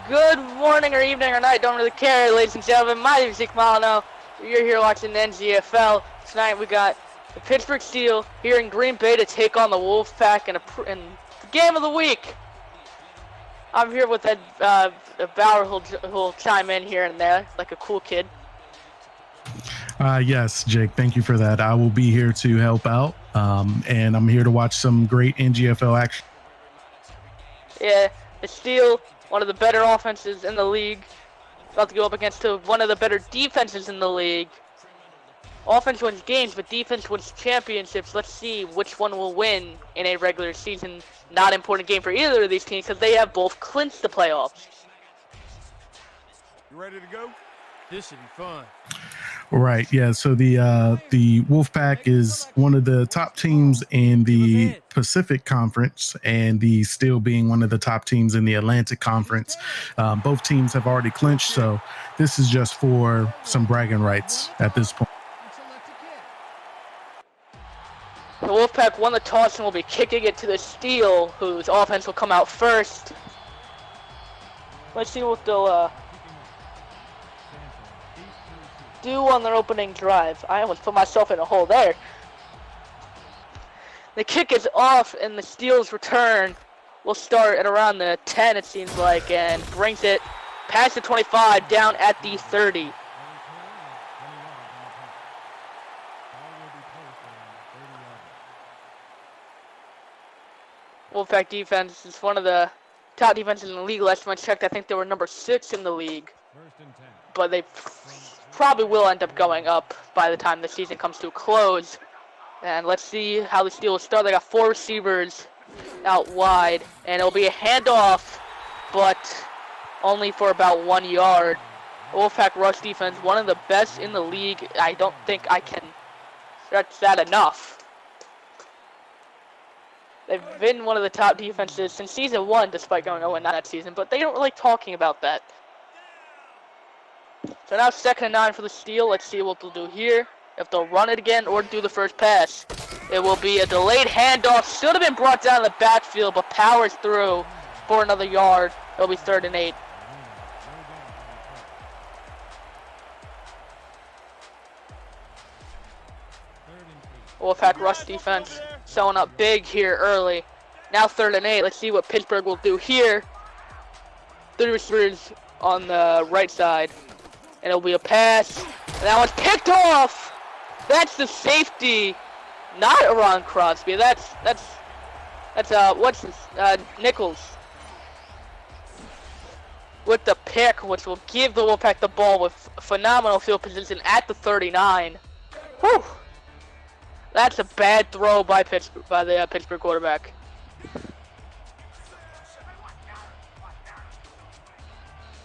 Good morning or evening or night, don't really care, ladies and gentlemen. My name is Mollineaux. You're here watching the NGFL. Tonight we got the Pittsburgh Steel here in Green Bay to take on the Wolfpack in the game of the week. I'm here with Ed Bauer who'll chime in here and there like a cool kid. Yes, Jake, thank you for that. I will be here to help out, and I'm here to watch some great NGFL action. Yeah, the Steel, one of the better offenses in the league, about to go up against one of the better defenses in the league. Offense wins games, but defense wins championships. Let's see which one will win in a regular season. Not important game for either of these teams because they have both clinched the playoffs. You ready to go? This should be fun. Right, yeah. So the Wolfpack is one of the top teams in the Pacific Conference, and the Steel being one of the top teams in the Atlantic Conference. Both teams have already clinched, so this is just for some bragging rights at this point. The Wolfpack won the toss and will be kicking it to the Steel, whose offense will come out first. Let's see what they'll do on their opening drive. I almost put myself in a hole there. The kick is off, and the Steel's return will start at around the 10, it seems like, and brings it past the 25 down at the 30. Wolfpack defense is one of the top defenses in the league. Last time I checked, I think they were number 6 in the league. But they probably will end up going up by the time the season comes to a close. And let's see how the Steel will start. They got 4 receivers out wide, and it'll be a handoff, but only for about 1 yard. Wolfpack rush defense, one of the best in the league. I don't think I can stretch that enough. They've been one of the top defenses since season 1, despite going 0-9 that season, but they don't really talking about that. So now 2nd and 9 for the Steel. Let's see what they'll do here. If they'll run it again or do the first pass. It will be a delayed handoff. Should have been brought down in the backfield, but powers through for another yard. It'll be 3rd and 8. Wolfpack rush defense showing up big here early. Now 3rd and 8. Let's see what Pittsburgh will do here. 3 receivers on the right side. And it'll be a pass. And that one's picked off! That's the safety. Not Aaron Crosby. That's what's this? Nichols. With the pick, which will give the Wolfpack the ball with phenomenal field position at the 39. Whew! That's a bad throw by the Pittsburgh quarterback.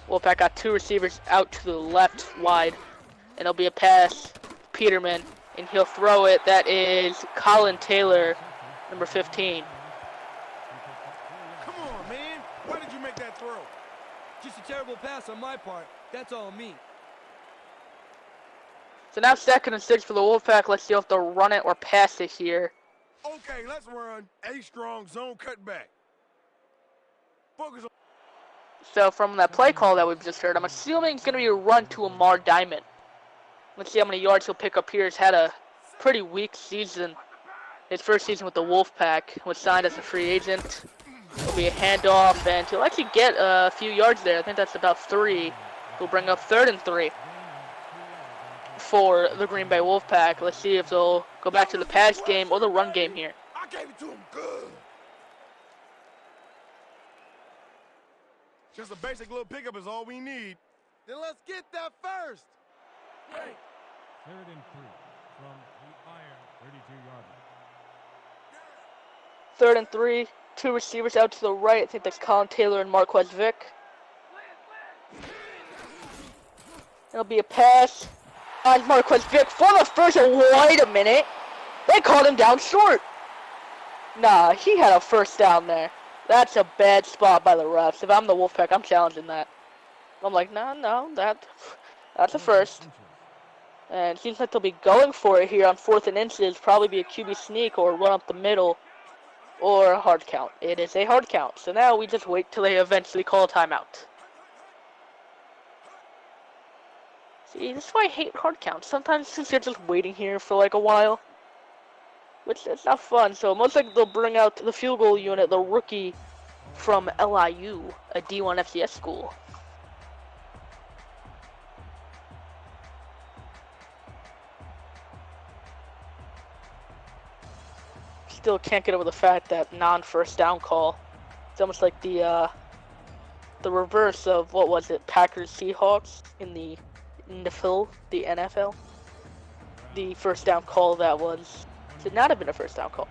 Wolfpack got 2 receivers out to the left wide, and it'll be a pass. Peterman, and he'll throw it. That is Colin Taylor, number 15. Come on, man. Why did you make that throw? Just a terrible pass on my part. That's all me. So now 2nd and 6 for the Wolfpack. Let's see if they'll run it or pass it here. Okay, let's run. A strong zone cutback. Focus on. So from that play call that we've just heard, I'm assuming it's going to be a run to Amar Diamond. Let's see how many yards he'll pick up here. He's had a pretty weak season. His first season with the Wolfpack, was signed as a free agent. It'll be a handoff, and he'll actually get a few yards there. I think that's about 3. He'll bring up 3rd and 3 for the Green Bay Wolfpack. Let's see if they'll go back to the pass game or the run game here. I gave it to him good. Just a basic little pickup is all we need. Then let's get that first. Hey. 3rd and 3 from the iron 32-yard line. 3rd and 3, 2 receivers out to the right. I think that's Colin Taylor and Marquez Vick. It'll be a pass on Marquez Vick for the first. Wait a minute. They called him down short. Nah, he had a first down there. That's a bad spot by the refs. If I'm the Wolfpack, I'm challenging that. I'm like, no, that's a first. And it seems like they'll be going for it here on 4th and inches. Probably be a QB sneak or run up the middle. or a hard count. It is a hard count. So now we just wait till they eventually call a timeout. See, this is why I hate hard counts. Sometimes since you're just waiting here for like a while, which is not fun. So most likely they'll bring out the field goal unit, the rookie from LIU, a D1 FCS school. Still can't get over the fact that non-first down call. It's almost like the reverse of what was it, Packers Seahawks in the NFL. The first down call that should not have been a first down call.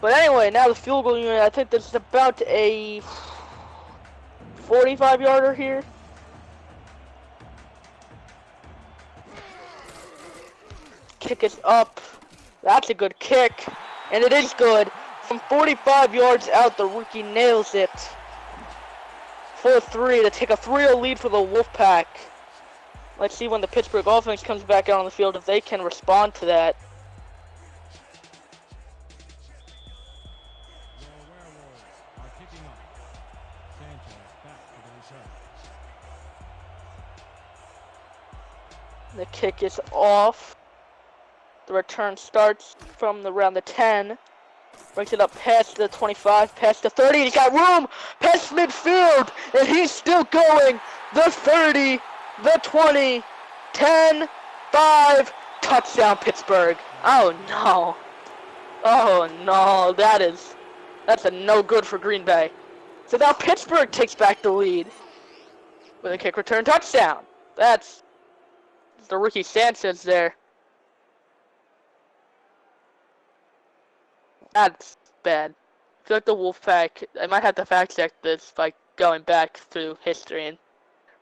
But anyway, now the field goal unit. I think this is about a 45-yarder here. Kick is up. That's a good kick. And it is good. From 45 yards out, the rookie nails it. 4-3 to take a 3-0 lead for the Wolfpack. Let's see when the Pittsburgh offense comes back out on the field if they can respond to that. The kick is off. The return starts from around the 10. Brings it up past the 25, past the 30. He's got room past midfield, and he's still going. The 30, the 20, 10, 5. Touchdown, Pittsburgh. Oh, no. Oh, no. That's a no good for Green Bay. So now Pittsburgh takes back the lead with a kick return touchdown. That's the rookie Sanchez there. That's bad. I feel like the Wolfpack, I might have to fact check this by going back through history and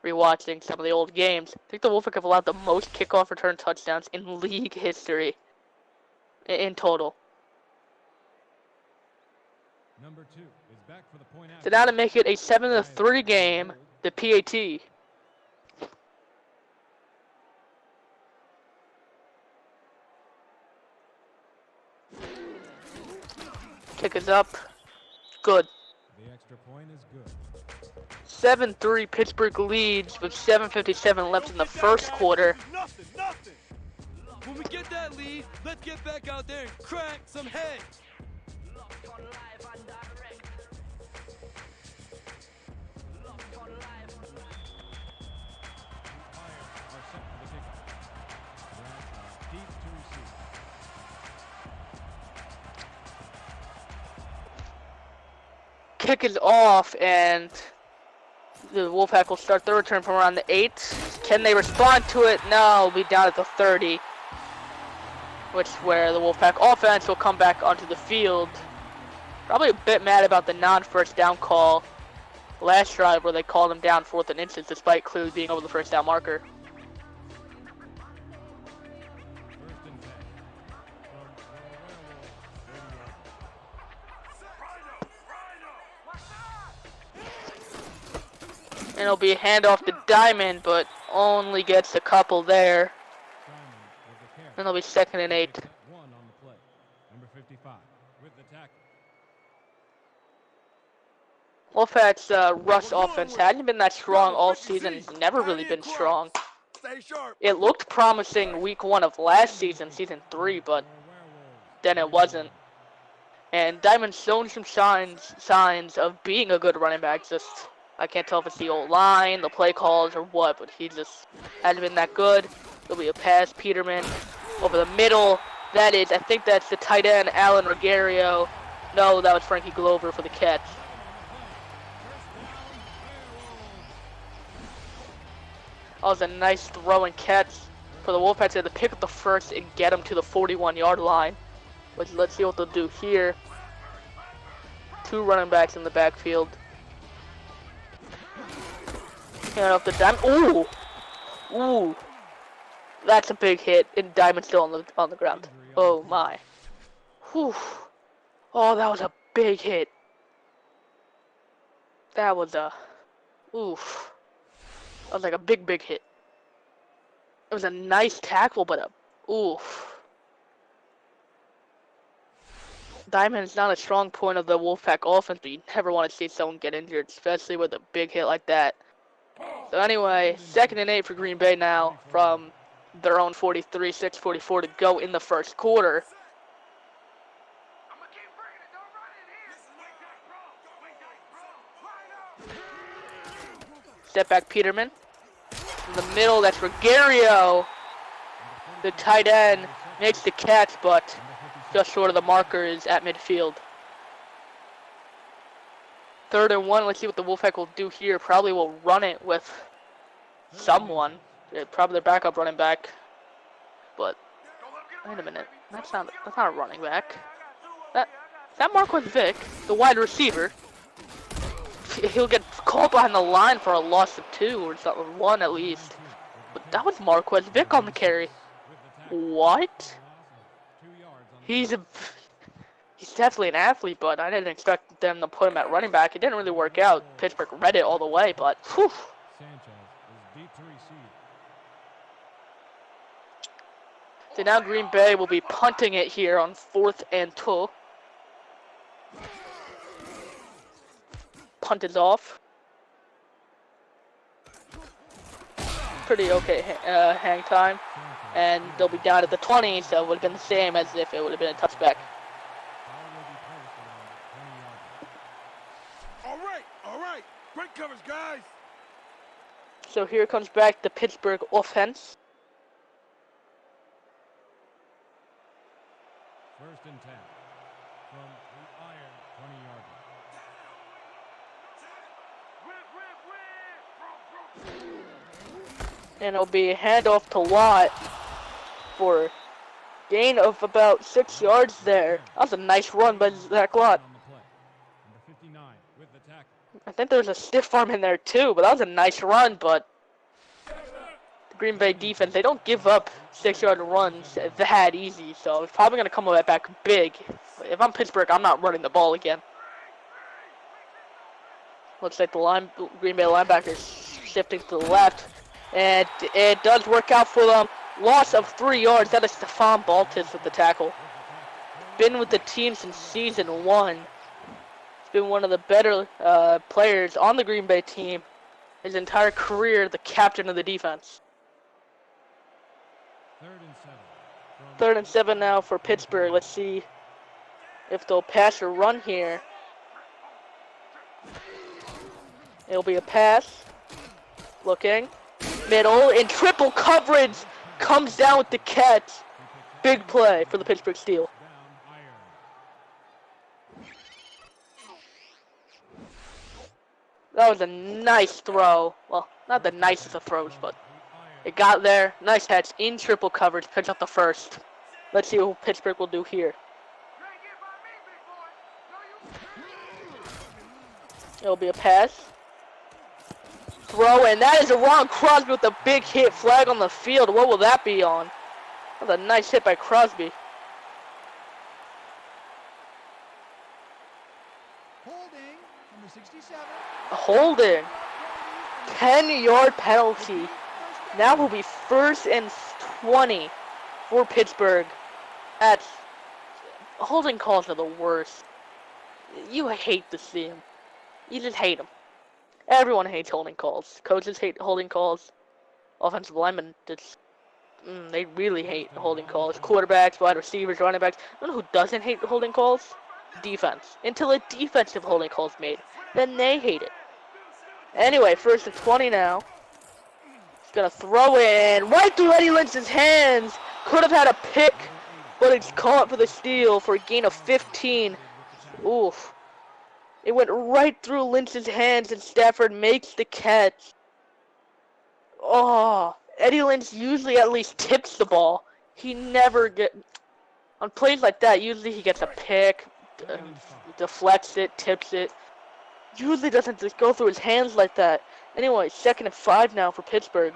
rewatching some of the old games. I think the Wolfpack have allowed the most kickoff return touchdowns in league history in total. Number 2 is back for the point out. So now to make it a 7-3 game, the PAT. Kick is up. Good. The extra point is good. 7-3 Pittsburgh leads with 7:57 left in the first quarter. Nothing. When we get that lead, let's get back out there and crack some heads. Kick is off, and the Wolfpack will start their return from around the 8. Can they respond to it? No, we'll be down at the 30, which is where the Wolfpack offense will come back onto the field. Probably a bit mad about the non-first down call last drive where they called him down 4th and inches despite clearly being over the first down marker. And it'll be a handoff to Diamond, but only gets a couple there. And it'll be 2nd and 8. Number 55 with the tackle. Wolfpack's rush offense hadn't been that strong all season. It's never really been strong. Stay sharp. It looked promising week 1 of last season, season 3, but then it wasn't. And Diamond's shown some signs of being a good running back. Just I can't tell if it's the old line, the play calls, or what, but he just hasn't been that good. There'll be a pass, Peterman, over the middle. I think that's the tight end, Alan Rogerio. No, that was Frankie Glover for the catch. That was a nice throw and catch for the Wolfpack to pick up the first and get him to the 41-yard line. But let's see what they'll do here. 2 running backs in the backfield. And off the Diamond. Ooh. That's a big hit, and Diamond's still on the ground. Oh my. Whew. Oh, that was a big hit. That was oof. That was like a big hit. It was a nice tackle, but oof. Diamond is not a strong point of the Wolfpack offense, but you never want to see someone get injured, especially with a big hit like that. So anyway, 2nd and 8 for Green Bay now from their own 43, 6:44 to go in the first quarter. Step back Peterman. In the middle, that's Rogerio. The tight end makes the catch, but just short of the markers at midfield. 3rd and 1, let's see what the Wolfpack will do here. Probably will run it with someone. Probably their backup running back. But, wait a minute. That's not a running back. That Marquez Vick, the wide receiver. He'll get caught behind the line for a loss of 2 or something, 1 at least. But that was Marquez Vick on the carry. What? He's definitely an athlete, but I didn't expect them to put him at running back. It didn't really work out. Pittsburgh read it all the way, but whew. So now Green Bay will be punting it here on 4th and 2. Punt is off. Pretty okay hang time. And they'll be down at the 20, so it would have been the same as if it would have been a touchback. All right. Great coverage, guys. So here comes back the Pittsburgh offense. 1st and 10 from the iron 20-yard line. And it'll be a handoff to Watt for a gain of about 6 yards there. That was a nice run by Zach Watt. I think there's a stiff arm in there too, but that was a nice run. But the Green Bay defense, they don't give up 6-yard runs that easy, so it's probably going to come back big. If I'm Pittsburgh, I'm not running the ball again. Looks like the Green Bay linebackers shifting to the left. And it does work out for them. Loss of 3 yards. That is Stephon Baltis with the tackle. Been with the team since season 1. He's been one of the better players on the Green Bay team. His entire career, the captain of the defense. 3rd and 7 now for Pittsburgh. Let's see if they'll pass or run here. It'll be a pass. Looking. Middle in triple coverage. Comes down with the catch. Big play for the Pittsburgh Steel. That was a nice throw. Well, not the nicest of throws, but it got there. Nice catch in triple coverage. Picks up the first. Let's see what Pittsburgh will do here. It'll be a pass. Throw, and that is a Ron Crosby with a big hit. Flag on the field. What will that be on? That was a nice hit by Crosby. Holding, number 67. Holding. 10-yard penalty. Now will be 1st and 20 for Pittsburgh. Holding calls are the worst. You hate to see them. You just hate them. Everyone hates holding calls. Coaches hate holding calls. Offensive linemen they really hate holding calls. Quarterbacks, wide receivers, running backs. You know who doesn't hate holding calls? Defense. Until a defensive holding call is made. Then they hate it. Anyway, 1st and 20 now. He's going to throw in right through Eddie Lynch's hands. Could have had a pick, but it's caught for the steal for a gain of 15. Oof. It went right through Lynch's hands, and Stafford makes the catch. Oh, Eddie Lynch usually at least tips the ball. He never on plays like that, usually he gets a pick, deflects it, tips it. Usually doesn't just go through his hands like that. Anyway, 2nd and 5 now for Pittsburgh.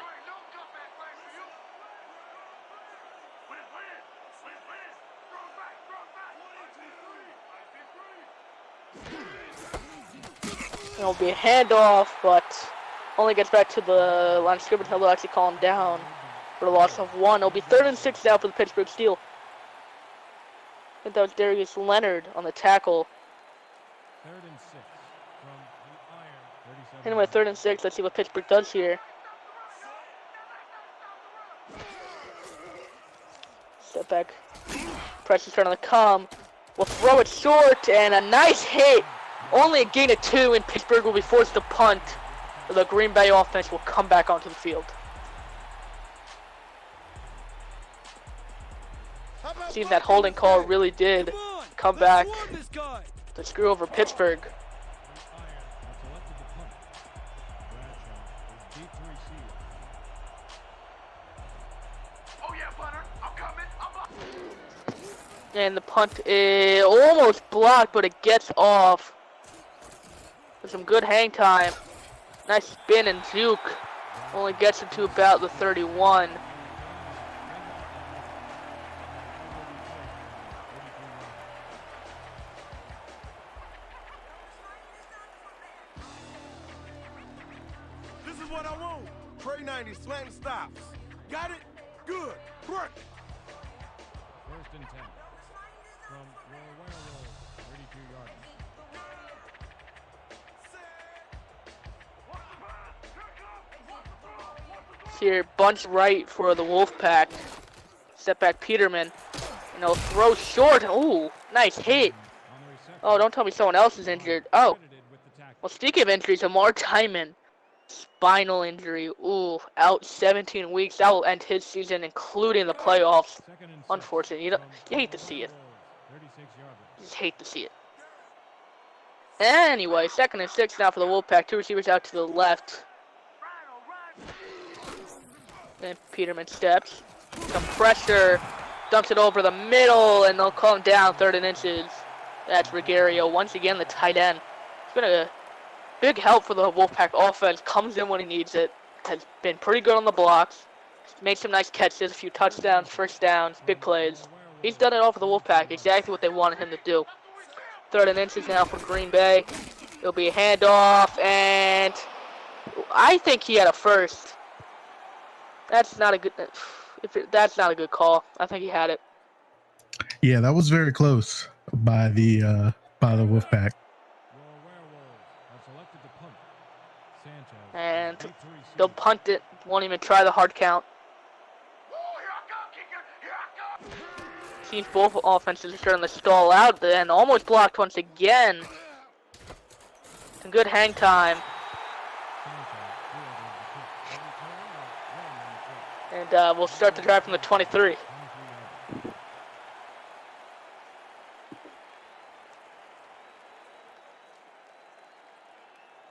It'll be a handoff, but only gets back to the line of scrimmage. They'll actually call him down for a loss of 1. It'll be 3rd and 6 now for the Pittsburgh Steel. I think that was Darius Leonard on the tackle. 3rd and 6 from the iron Hit him with 3rd and 6. Let's see what Pittsburgh does here. Step back. Pressure's starting to come. We'll throw it short, and a nice hit. Only a gain of 2, and Pittsburgh will be forced to punt. The Green Bay offense will come back onto the field. Seems that holding call really did come back to screw over Pittsburgh. And the punt is almost blocked, but it gets off. With some good hang time. Nice spin and juke. Only gets him to about the 31. This is what I want. Trey 90 slant stops. Got it? Good. Work. 1st and 10 from your werewolf, 32 yards. Here, bunch right for the Wolfpack. Step back Peterman. And he'll throw short. Ooh, nice hit. Oh, don't tell me someone else is injured. Oh. Well, speaking of injuries, Amar Timon. Spinal injury. Ooh, out 17 weeks. That will end his season, including the playoffs. Unfortunate. You hate to see it. You just hate to see it. Anyway, 2nd and 6 now for the Wolfpack. 2 receivers out to the left. And Peterman steps. Some pressure. Dumps it over the middle, and they'll call him down 3rd and inches. That's Regario. Once again, the tight end. It's been a big help for the Wolfpack offense. Comes in when he needs it. Has been pretty good on the blocks. Made some nice catches, a few touchdowns, 1st downs, big plays. He's done it all for the Wolfpack. Exactly what they wanted him to do. 3rd and inches now for Green Bay. It'll be a handoff, and I think he had a first. That's not a good. That's not a good call. I think he had it. Yeah, that was very close by the Wolfpack. And they'll punt it. Won't even try the hard count. Seems both offenses are starting to stall out, and almost blocked once again. Some good hang time. And we'll start the drive from the 23.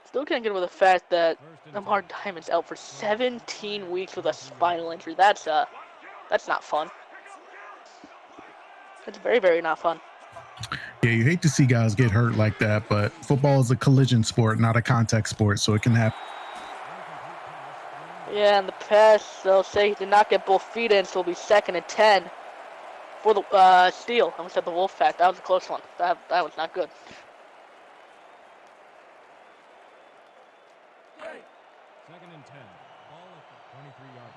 Still can't get over the fact that Amar Diamond's out for 17 weeks with a spinal injury. That's not fun. That's very, very not fun. Yeah, you hate to see guys get hurt like that, but football is a collision sport, not a contact sport, so it can happen. Yeah, in the pass, they'll say he did not get both feet in, so it'll be 2nd and 10 for the steal. I almost said the Wolfpack. That was a close one. That was not good. Hey. 2nd and 10. Ball at the 23-yard line.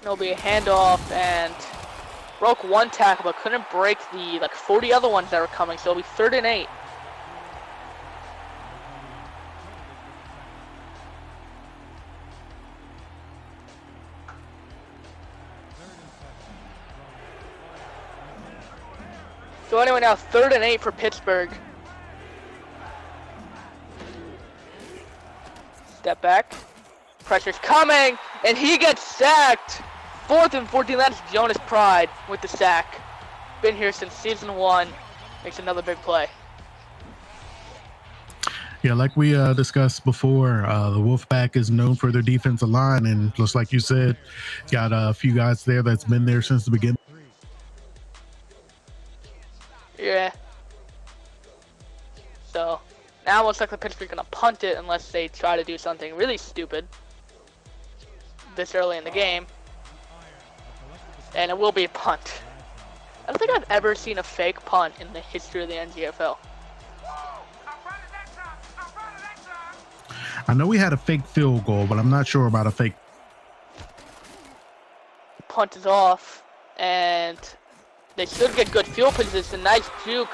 There'll be a handoff, and broke one tackle, but couldn't break the 40 other ones that were coming, so it'll be 3rd and 8. So anyway, now 3rd and 8 for Pittsburgh. Step back. Pressure's coming, and he gets sacked. 4th and 14, that's Jonas Pride with the sack. Been here since season 1. Makes another big play. Yeah, like we discussed before, the Wolfpack is known for their defensive line, and just like you said, got a few guys there that's been there since the beginning. Yeah. So, now it looks like the Pittsburgh's going to punt it unless they try to do something really stupid this early in the game. And it will be a punt. I don't think I've ever seen a fake punt in the history of the NGFL. I know we had a fake field goal, but I'm not sure about a fake. punt is off, and they should get good field position. Nice juke.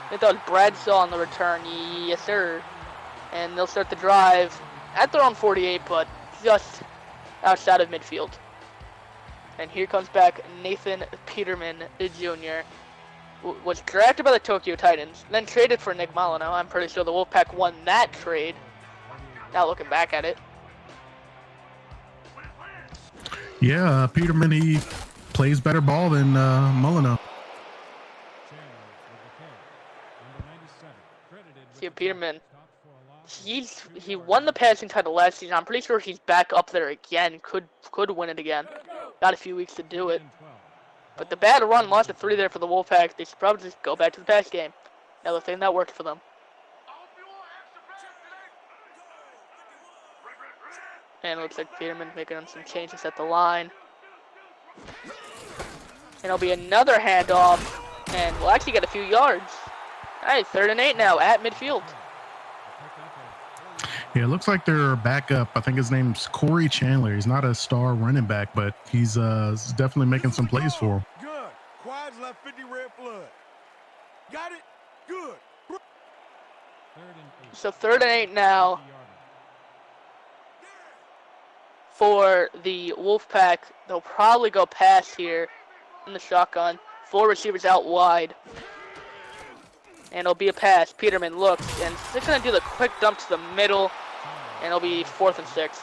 I think that was Bradshaw on the return. Yes, sir. And they'll start the drive at their own 48, but just outside of midfield. And here comes back Nathan Peterman Jr., was drafted by the Tokyo Titans, then traded for Nick Mollineaux. I'm pretty sure the Wolfpack won that trade. Now looking back at it. Yeah, Peterman, he plays better ball than Mollineaux. See, Peterman, he won the passing title last season. I'm pretty sure he's back up there again. Could win it again. Got a few weeks to do it. But the bad run lost a 3 there for the Wolfpack. They should probably just go back to the pass game. Another thing that worked for them. And it looks like Peterman making some changes at the line. And it'll be another handoff. And we'll actually get a few yards. Alright, 3rd and 8 now at midfield. Yeah, it looks like their backup, I think his name's Corey Chandler. He's not a star running back, but he's definitely making some plays for him. Good. Quiet's left 50 red flood. Got it? Good. So 3rd and 8 now for the Wolfpack. They'll probably go pass here in the shotgun. 4 receivers out wide. And it'll be a pass. Peterman looks, and he's going to do the quick dump to the middle, and it'll be 4th and 6.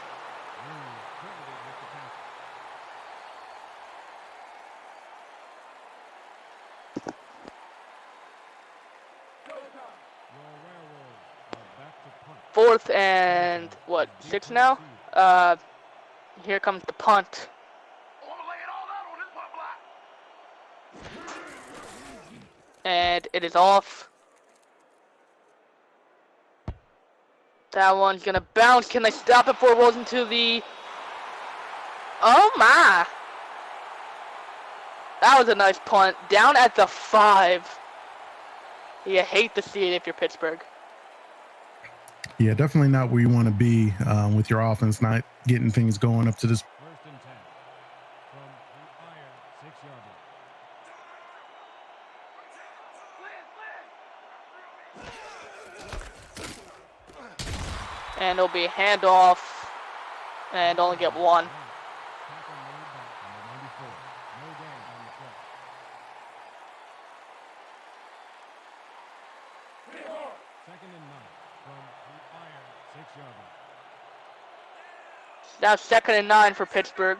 Fourth and, 6 now? Here comes the punt. And it is off. That one's gonna bounce. Can they stop it before it rolls into the... Oh my! That was a nice punt. Down at the 5. You hate to see it if you're Pittsburgh. Yeah, definitely not where you want to be with your offense not getting things going up to this. 1st and 10 from the iron 6-yard line. And it'll be a handoff, and only get 1. Now 2nd and 9 for Pittsburgh.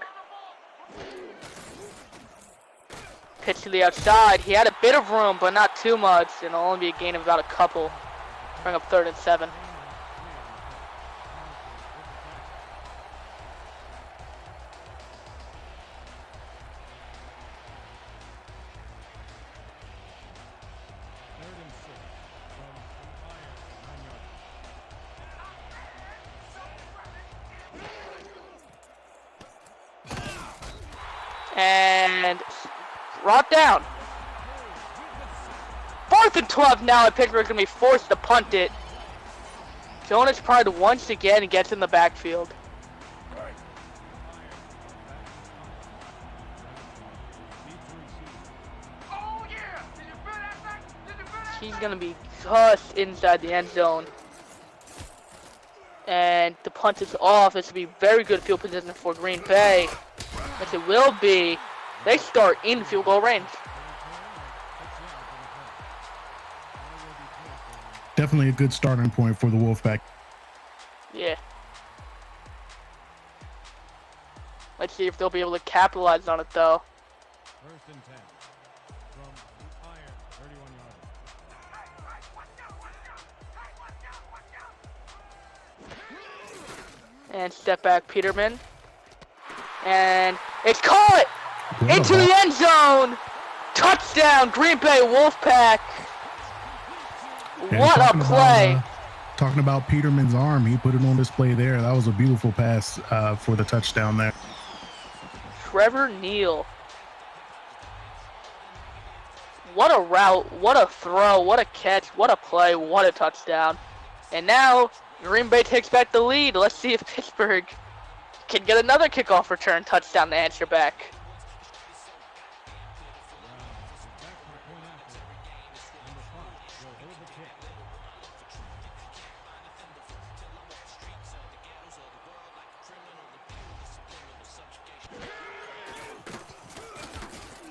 Pitch to the outside. He had a bit of room, but not too much. And it'll only be a gain of about a couple. Bring up 3rd and 7. And brought down. 4th and 12 now, and Pittsburgh's going to be forced to punt it. Jonas Pride once again gets in the backfield. He's going to be just inside the end zone. And the punt is off. This will be very good field position for Green Bay. Yes, it will be. They start in field goal range. Definitely a good starting point for the Wolfpack. Yeah. Let's see if they'll be able to capitalize on it, though. 1st and 10 from the iron 31 yard line. And step back Peterman. And it's caught into the end zone. Touchdown, Green Bay Wolfpack. Yeah, What a play. Talking about Peterman's arm, he put it on display there. That was a beautiful pass for the touchdown there. Trevor Neal. What a route, what a throw, what a catch, what a play, what a touchdown. And now Green Bay takes back the lead. Let's see if Pittsburgh can get another kickoff return touchdown to answer back.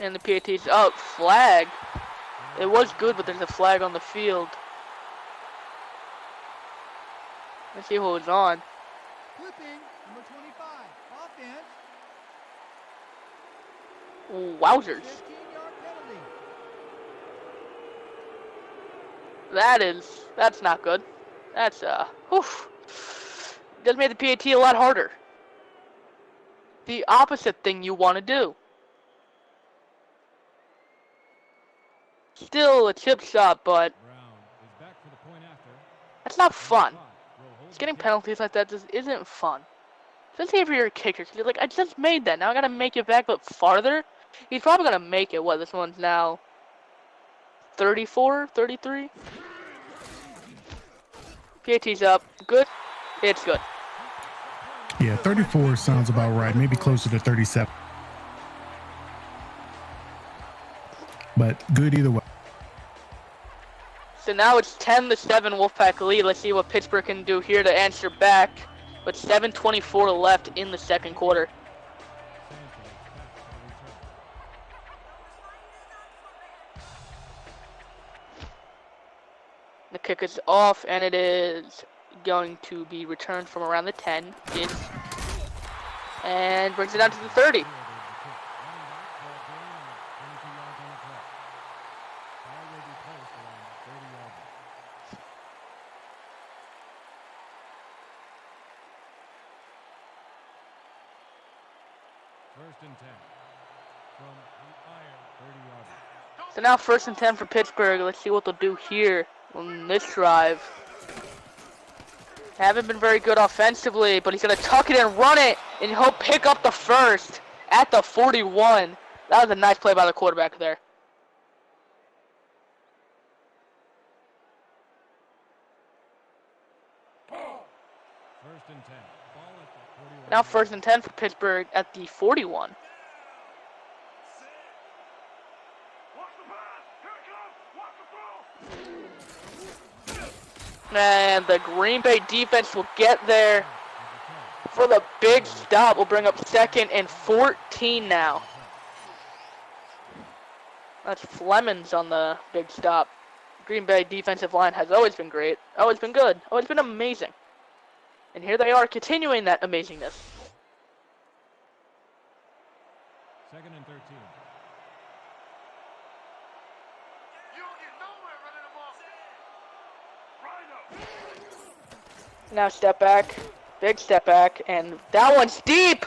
And the PAT's up. Flag. It was good, but there's a flag on the field. Let's see who was on. Flipping, number 25, offense. Wowzers. 15-yard penalty. That's not good. That's, whew. Just made the PAT a lot harder. The opposite thing you want to do. Still a chip shot, but that's not fun. Getting penalties like that just isn't fun. Especially if you're a kicker. You're like, I just made that. Now I gotta make it back, but farther. He's probably gonna make it. What, this one's now 34, 33? PAT's up. Good. It's good. Yeah, 34 sounds about right. Maybe closer to 37. But good either way. So now it's 10-7 Wolfpack lead. Let's see what Pittsburgh can do here to answer back. With 7:24 left in the second quarter. The kick is off, and it is going to be returned from around the 10. And brings it down to the 30. First and 10 from the iron 30-yard line. So now 1st and 10 for Pittsburgh. Let's see what they'll do here on this drive. Haven't been very good offensively, but he's going to tuck it and run it, and he'll pick up the first at the 41. That was a nice play by the quarterback there. First and 10. Ball at the 41. Now 1st and 10 for Pittsburgh at the 41. And the Green Bay defense will get there for the big stop. We'll bring up 2nd and 14 now. That's Flemings on the big stop. Green Bay defensive line has always been great, always been good, always been amazing. And here they are continuing that amazingness. 2nd and 13. Now step back, big step back, and that one's deep,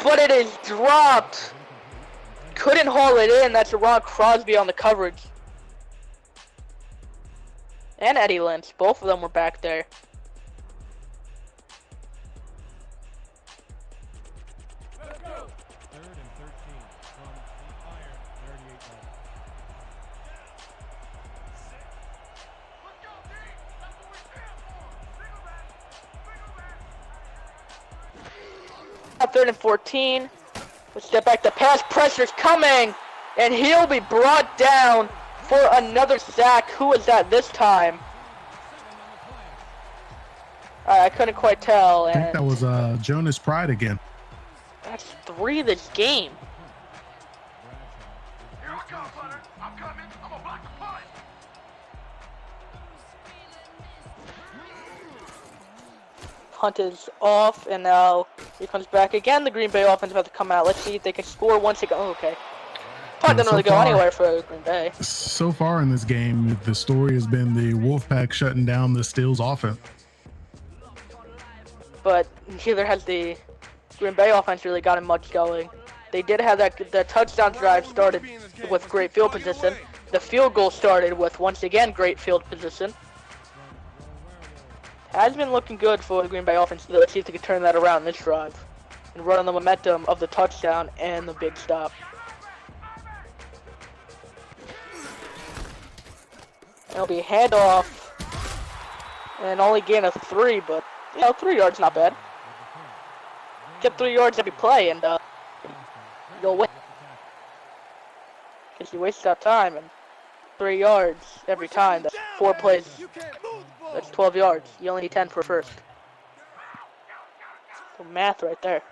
but it is dropped. Couldn't haul it in. That's Ron Crosby on the coverage. And Eddie Lynch, both of them were back there. Let's go. 3rd and 13 from the iron 38-yard line. Now 3rd and 14. Let's step back. The pass pressure's coming, and he'll be brought down for another sack. Who is that this time? I couldn't quite tell. I think that was Jonas Pride again. That's 3 this game. Here I come, Butter. I'm coming. I'm gonna block the punt. Punt is off, and now he comes back again. The Green Bay offense about to come out. Let's see if they can score once again. Oh, okay. Punt didn't really go anywhere for Green Bay. So far in this game, the story has been the Wolfpack shutting down the Steelers offense. But neither has the Green Bay offense really gotten much going. They did have the touchdown drive started with great field position. The field goal started with, once again, great field position. Has been looking good for the Green Bay offense. Let's see if they can turn that around this drive and run on the momentum of the touchdown and the big stop. It'll be handoff and only gain of 3, but 3 yards not bad. Get 3 yards every play and you'll win. Because you waste that time, and 3 yards every time. That's 4 plays. That's 12 yards. You only need 10 for first. So math right there.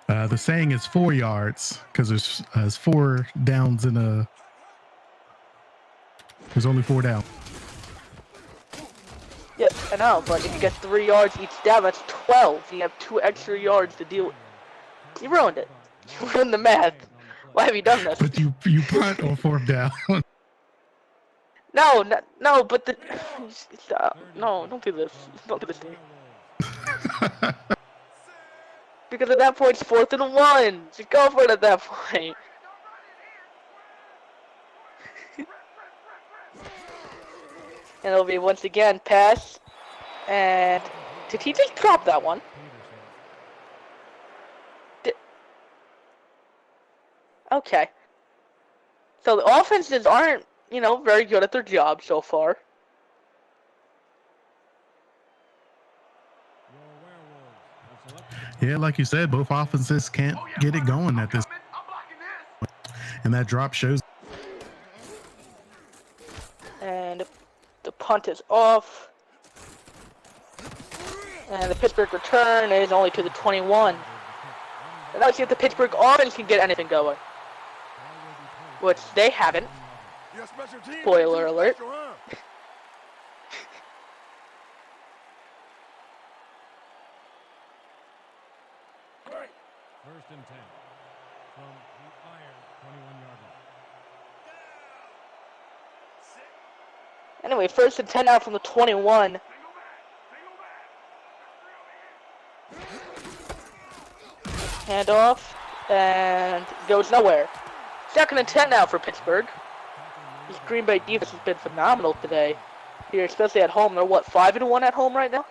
The saying is 4 yards because there's 4 downs in a. There's only 4 down. Yes, I know, but if you get 3 yards each down, that's 12. You have 2 extra yards to deal with. You ruined it. You ruined the math. Why have you done this? But you punt on 4th down. No, but the... no, don't do this. Don't do this to me. Because at that point, it's 4th and 1. Just go for it at that point. And it'll be once again pass. And did he just drop that one? Okay. So the offenses aren't, very good at their job so far. Yeah, like you said, both offenses can't get it going at this point. And that drop shows. And the punt is off. And the Pittsburgh return is only to the 21. And let's see if the Pittsburgh offense can get anything going. Which they haven't. Spoiler alert. First and 10 from the iron 21-yard line. Anyway, first and 10 now from the 21. Handoff, and goes nowhere. Second and 10 now for Pittsburgh. This Green Bay defense has been phenomenal today. Here, especially at home. They're what, 5-1 at home right now?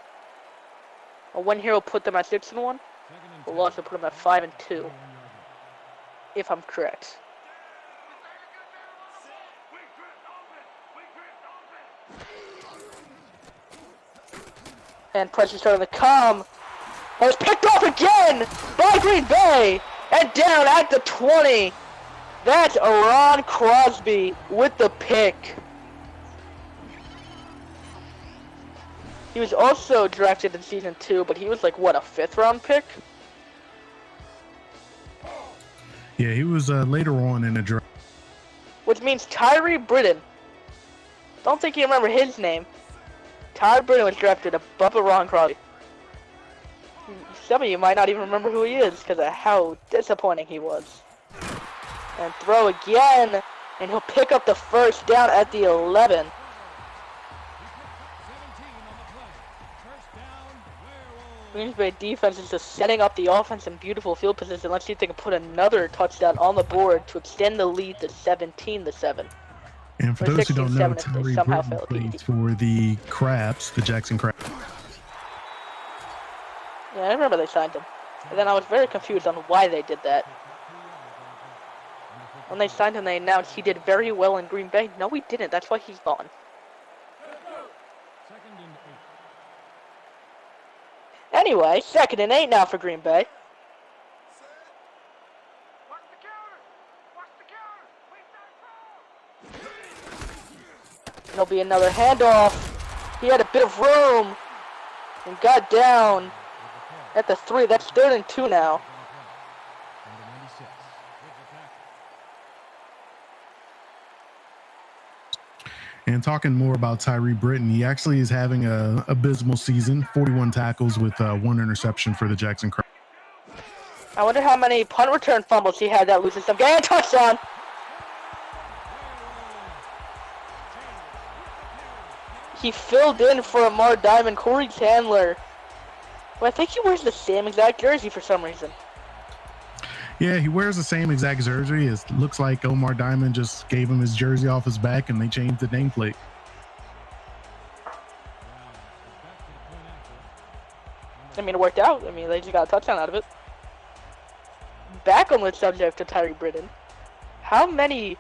A win here will put them at 6-1. A loss will put them at 5-2, if I'm correct. And pressure starting to come. That was picked off again by Green Bay, and down at the 20. That's Ron Crosby with the pick. He was also drafted in season 2, but he was like, what, a 5th round pick? Yeah, he was later on in the draft. Which means Tyree Britton. Don't think you remember his name. Tyree Britton was drafted above Ron Crosby. Some of you might not even remember who he is because of how disappointing he was. And throw again, and he'll pick up the first down at the 11. Green Bay defense is just setting up the offense in beautiful field position. Let's see if they can put another touchdown on the board to extend the lead to 17-7. And for Or those who don't know, 16-7 if they Tyree somehow Britton fail plays to- for the Crabs, the Jackson Crabs. Yeah, I remember they signed him. And then I was very confused on why they did that. When they signed him, they announced he did very well in Green Bay. No, he didn't. That's why he's gone. Second and 8. Anyway, 2nd and 8 now for Green Bay. There'll be another handoff. He had a bit of room and got down at the 3. That's 3rd and 2 now. Number 96 with the tackle. And talking more about Tyree Britton, he actually is having a abysmal season. 41 tackles with 1 interception for the Jackson Crabs. I wonder how many punt return fumbles he had that loses some. Get a touchdown! He filled in for Amar Diamond, Corey Chandler. Well, I think he wears the same exact jersey for some reason. Yeah, he wears the same exact jersey. It looks like Omar Diamond just gave him his jersey off his back and they changed the nameplate. I mean, it worked out. I mean, they just got a touchdown out of it. Back on the subject of Tyree Britton, how many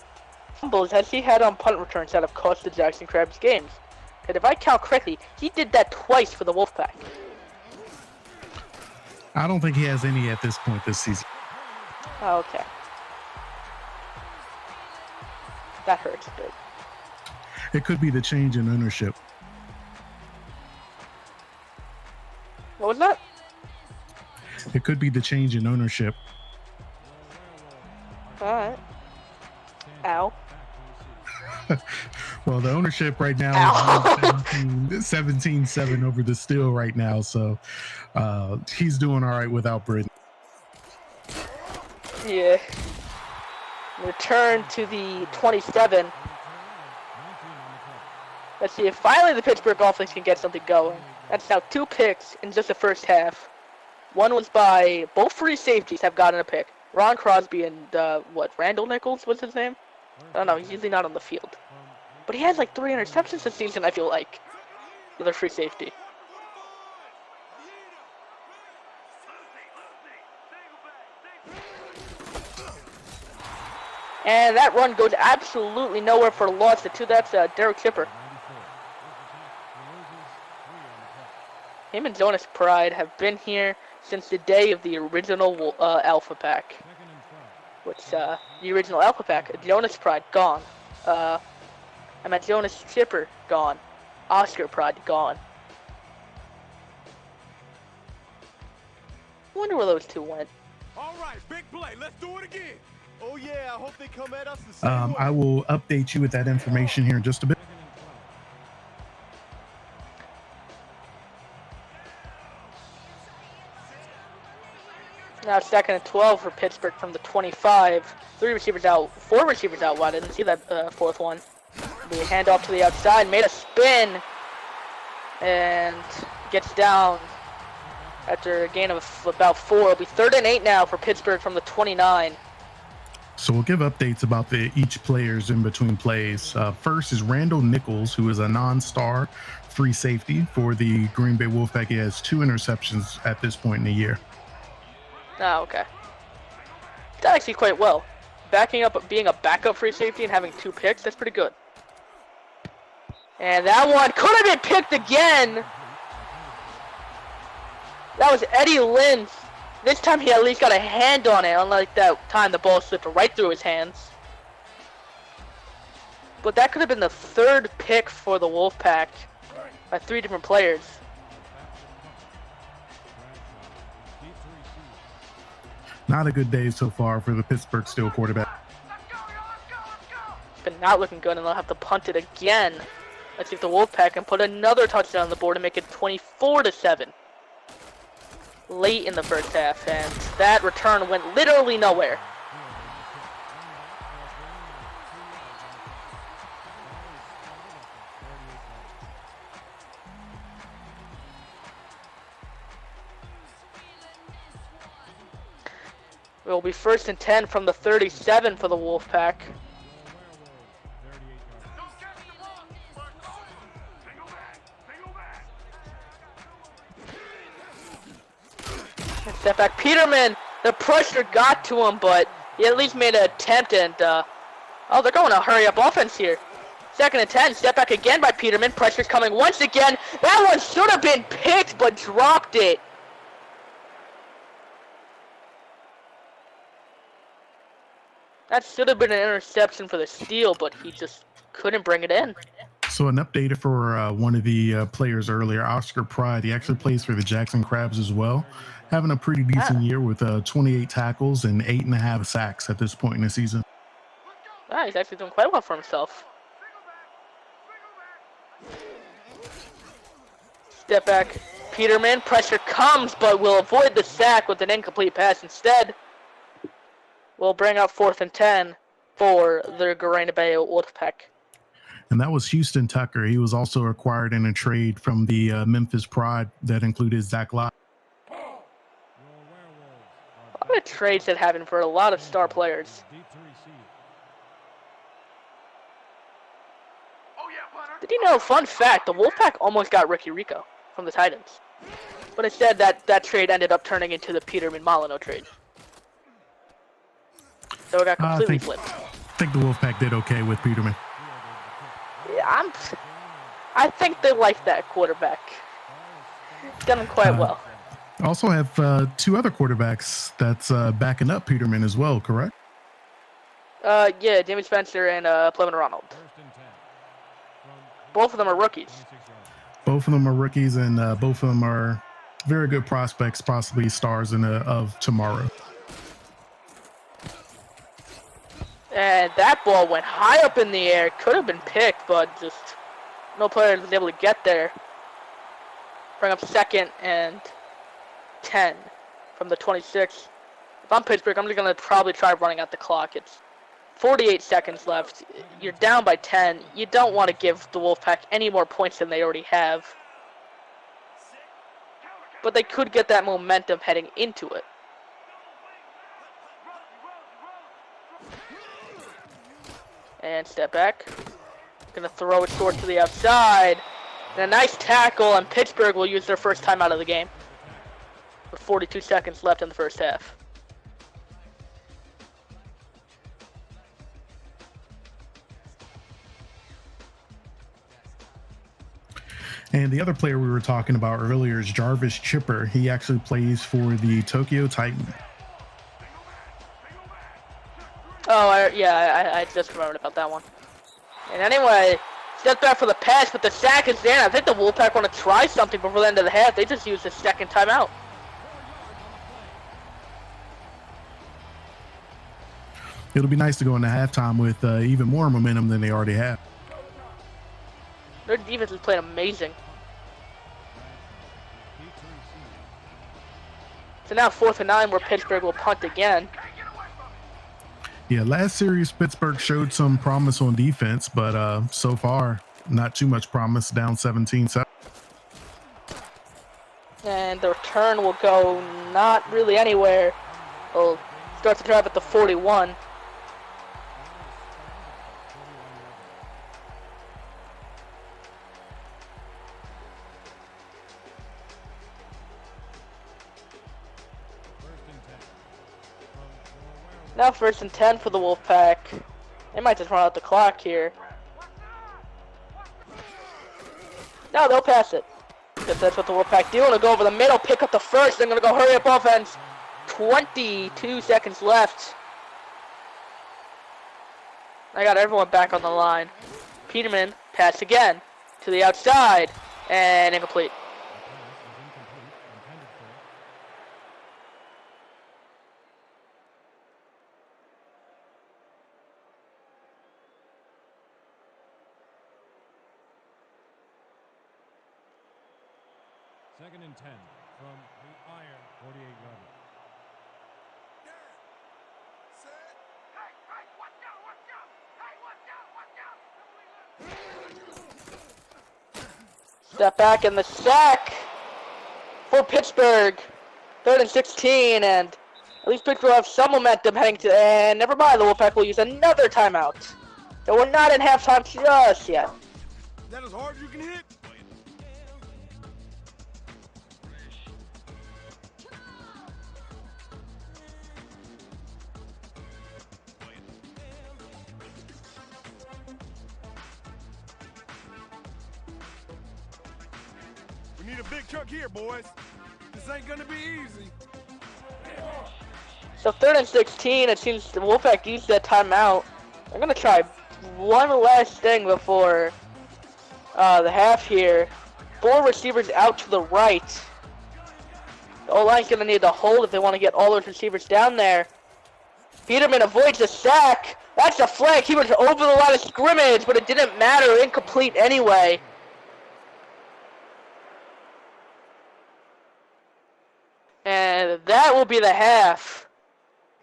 fumbles has he had on punt returns that have cost the Jackson Crabs games? Because if I count correctly, he did that twice for the Wolfpack. I don't think he has any at this point this season. Oh, okay. That hurts a bit. It could be the change in ownership. What was that? It could be the change in ownership. All right. Ow. Well, the ownership right now Ow. is 17-7 over the Steel right now, so he's doing all right without Britain. Yeah. Return to the 27. Let's see if finally the Pittsburgh offense can get something going. That's now 2 picks in just the first half. One was by both free safeties have gotten a pick. Ron Crosby and Randall Nichols was his name? I don't know, he's usually not on the field. But he has like 3 interceptions this season, I feel like. With a free safety. And that run goes absolutely nowhere for a loss to 2. That's Derek Chipper. Him and Jonas Pride have been here since the day of the original Alpha Pack. Which, the original Alpha Pack, Jonas Pride, gone. I meant Jonas Chipper, gone. Oscar Pride, gone. I wonder where those 2 went. All right, big play. Let's do it again. Oh, yeah, I hope they come at us the same way. I will update you with that information here in just a bit. Now 2nd and 12 for Pittsburgh from the 25. 3 receivers out, 4 receivers out wide. I didn't see that 4th one. The handoff to the outside, made a spin, and gets down after a gain of about 4. It'll be 3rd and 8 now for Pittsburgh from the 29. So we'll give updates about each players in between plays. First is Randall Nichols, who is a non-star free safety for the Green Bay Wolfpack. He has 2 interceptions at this point in the year. Oh, okay. That actually quite well. Backing up, being a backup free safety and having 2 picks, that's pretty good. And that one could have been picked again. That was Eddie Lynn. This time he at least got a hand on it, unlike that time the ball slipped right through his hands. But that could have been the 3rd pick for the Wolfpack by 3 different players. Not a good day so far for the Pittsburgh Steel quarterback. But not looking good, and they'll have to punt it again. Let's see if the Wolfpack can put another touchdown on the board and make it 24-7. Late in the first half, and that return went literally nowhere. It will be 1st and 10 from the 37 for the Wolfpack. Step back, Peterman. The pressure got to him, but he at least made an attempt. And oh, they're going to hurry up offense here. 2nd and 10. Step back again by Peterman. Pressure's coming once again. That one should have been picked, but dropped it. That should have been an interception for the Steel, but he just couldn't bring it in. So an update for one of the players earlier, Oscar Pride. He actually plays for the Jackson Crabs as well. Having a pretty decent year with 28 tackles and 8.5 sacks at this point in the season. He's actually doing quite well for himself. Step back, Peterman. Pressure comes, but will avoid the sack with an incomplete pass instead. We'll bring up 4th and 10 for the Green Bay Wolfpack. And that was Houston Tucker. He was also acquired in a trade from the Memphis Pride that included Zach Lott. A lot of trades that happened for a lot of star players. Did you know, fun fact, the Wolfpack almost got Ricky Rico from the Titans. But instead, that trade ended up turning into the Peterman-Mollineaux trade. So it got completely flipped. I think the Wolfpack did okay with Peterman. Yeah, I think they like that quarterback. He's done quite well. Also have 2 other quarterbacks that's backing up Peterman as well, correct? Yeah, Jamie Spencer and Plevin Ronald. Both of them are rookies. Both of them are rookies, and both of them are very good prospects, possibly stars of tomorrow. And that ball went high up in the air. Could have been picked, but just no player was able to get there. Bring up 2nd and 10 from the 26. If I'm Pittsburgh, I'm just going to probably try running out the clock. It's 48 seconds left. You're down by 10. You don't want to give the Wolfpack any more points than they already have. But they could get that momentum heading into it. And step back. Gonna throw it short to the outside. And a nice tackle, and Pittsburgh will use their first time out of the game. With 42 seconds left in the first half. And the other player we were talking about earlier is Jarvis Chipper. He actually plays for the Tokyo Titan. Oh, I just remembered about that one. And anyway, step back for the pass, but the sack is there. I think the Wolfpack want to try something before the end of the half. They just used the 2nd timeout. It'll be nice to go into halftime with even more momentum than they already have. Their defense is playing amazing. So now 4th and 9, where Pittsburgh will punt again. Yeah, last series Pittsburgh showed some promise on defense, but so far not too much promise. Down 17-7. And the return will go not really anywhere. We'll start the drive at the 41. Now 1st and 10 for the Wolfpack. They might just run out the clock here. No, they'll pass it. Because that's what the Wolfpack do. They'll go over the middle, pick up the first. They're going to go hurry up offense. 22 seconds left. I got everyone back on the line. Peterman, pass again. To the outside. And incomplete. Second and 10 from the iron 48-yard line. Step back and the sack for Pittsburgh. 3rd and 16, and at least Pittsburgh will have some momentum heading to. And never mind, the Wolfpack will use another timeout. So we're not in halftime just yet. That as hard as you can hit? We need a big chunk here, boys. This ain't gonna be easy. So 3rd and 16, it seems the Wolfpack used that timeout. I'm gonna try one last thing before the half here. 4 receivers out to the right. The O-line's gonna need to hold if they want to get all those receivers down there. Peterman avoids the sack. That's a flag. He was over the line of scrimmage, but it didn't matter. Incomplete anyway. And that will be the half.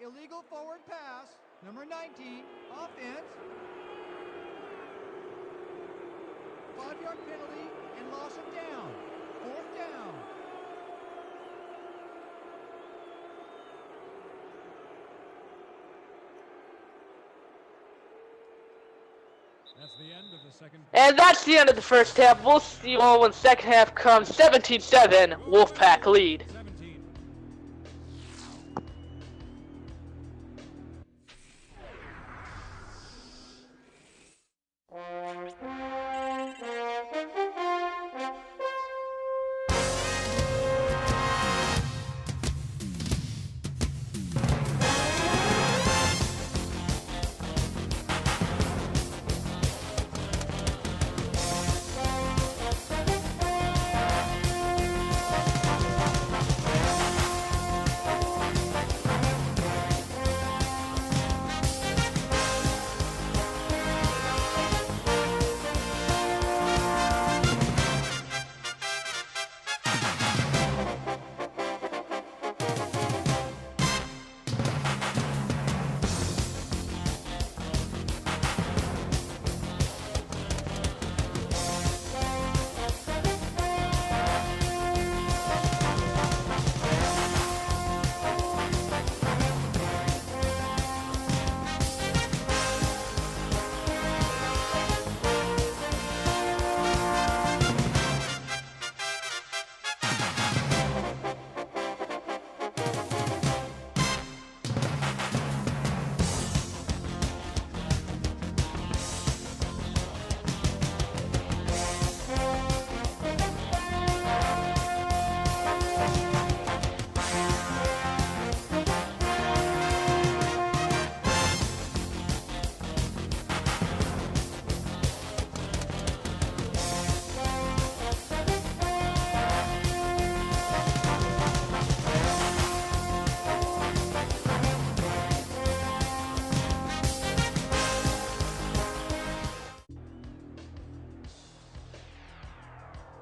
Illegal forward pass, number 19, offense. 5-yard penalty and loss of down. 4th down. That's the end of the second. And that's the end of the first half. We'll see you all when the second half comes. 17-7, Wolfpack lead. 17.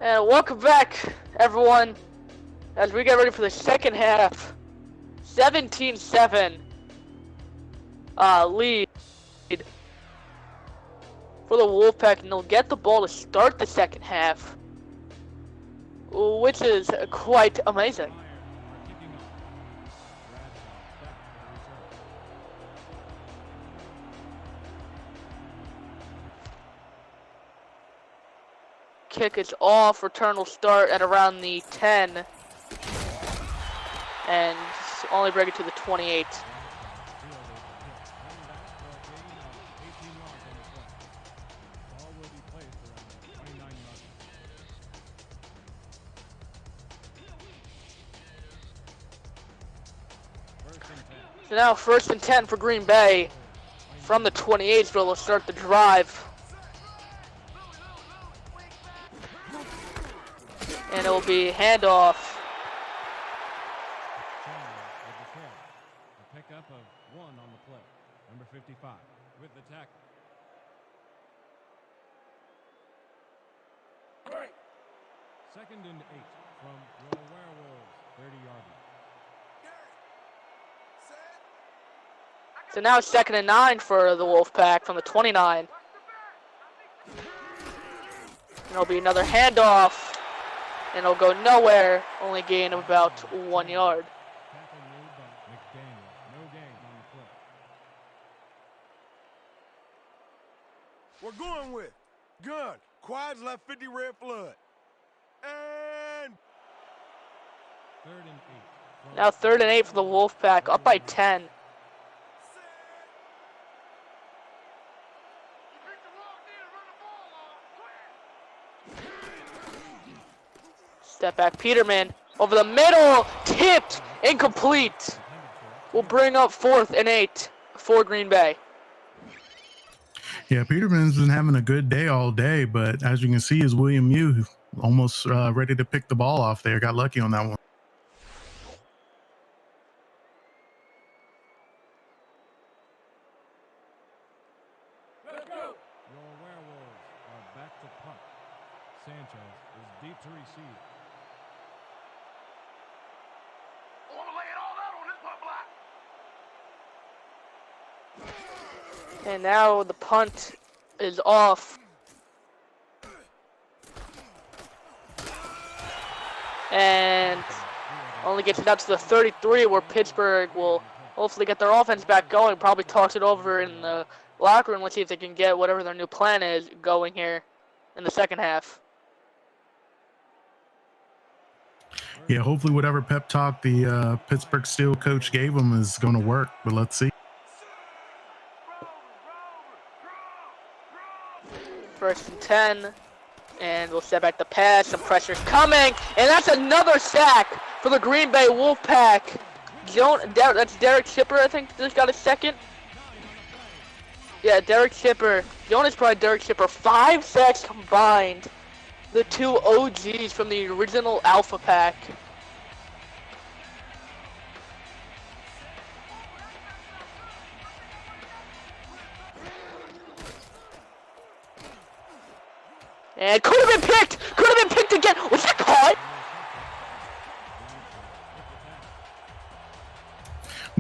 And welcome back, everyone, as we get ready for the second half. 17-7 lead for the Wolfpack, and they'll get the ball to start the second half, which is quite amazing. Kick is off, return will start at around the 10, and only break it to the 28. So now 1st and 10 for Green Bay from the 28, so they'll start the drive. And it will be handoff. A pickup of 1 on the play. Number 55 with the tackle. Second and 8 from your Werewolves, 30-yard line. So now 2nd and 9 for the Wolfpack from the 29. And it'll be another handoff. And it'll go nowhere, only gain of about 1 yard. Tackle made by McDaniel. No gain on the play. We're going with gun. Quads left 50 red flood. And 3rd and 8. Now 3rd and 8 for the Wolfpack, up by 10. Step back, Peterman over the middle, tipped, incomplete. We'll bring up 4th and 8 for Green Bay. Yeah, Peterman's been having a good day all day, but as you can see, is William Mew almost ready to pick the ball off there. Got lucky on that one. Let's go. Your Werewolves are back to punt. Sanchez is deep to receive. And now the punt is off. And only gets it out to the 33, where Pittsburgh will hopefully get their offense back going. Probably talks it over in the locker room. Let's see if they can get whatever their new plan is going here in the second half. Yeah, hopefully whatever pep talk the Pittsburgh Steel coach gave them is going to work, but let's see. 1st and 10, and we'll set back the pass. Some pressure's coming, and that's another sack for the Green Bay Wolfpack. That's Derek Chipper, I think, just got a second. Yeah, Derek Chipper. Jonas probably Derek Chipper. 5 sacks combined. The 2 OGs from the original Alpha Pack. And could have been picked! Could have been picked again! Was that caught?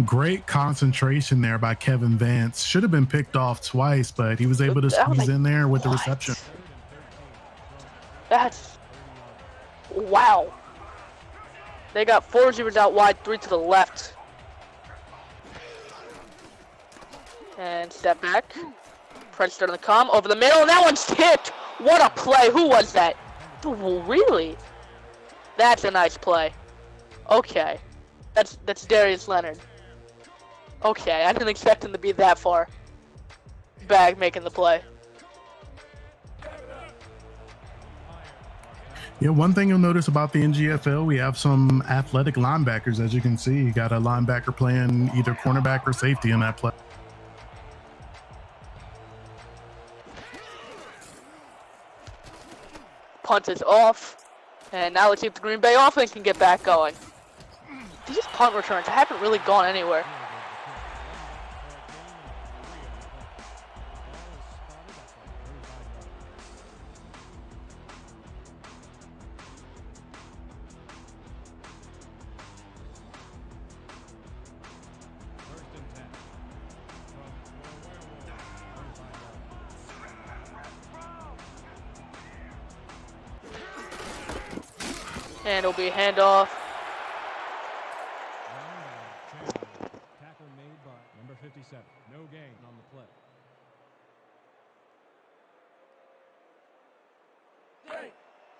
Great concentration there by Kevin Vance. Should have been picked off twice, but he was able to squeeze in there with the reception. That's... wow. They got 4 receivers out wide, 3 to the left. And step back. Press starting to come over the middle, and that one's tipped! What a play! Who was that? Really? That's a nice play. Okay. That's Darius Leonard. Okay, I didn't expect him to be that far back making the play. Yeah, one thing you'll notice about the NGFL, we have some athletic linebackers, as you can see. You got a linebacker playing either cornerback or safety in that play. Punt is off, and now let's see if the Green Bay offense can get back going. These punt returns haven't really gone anywhere. And it'll be a handoff. Tackle made by number 57. No gain on the play.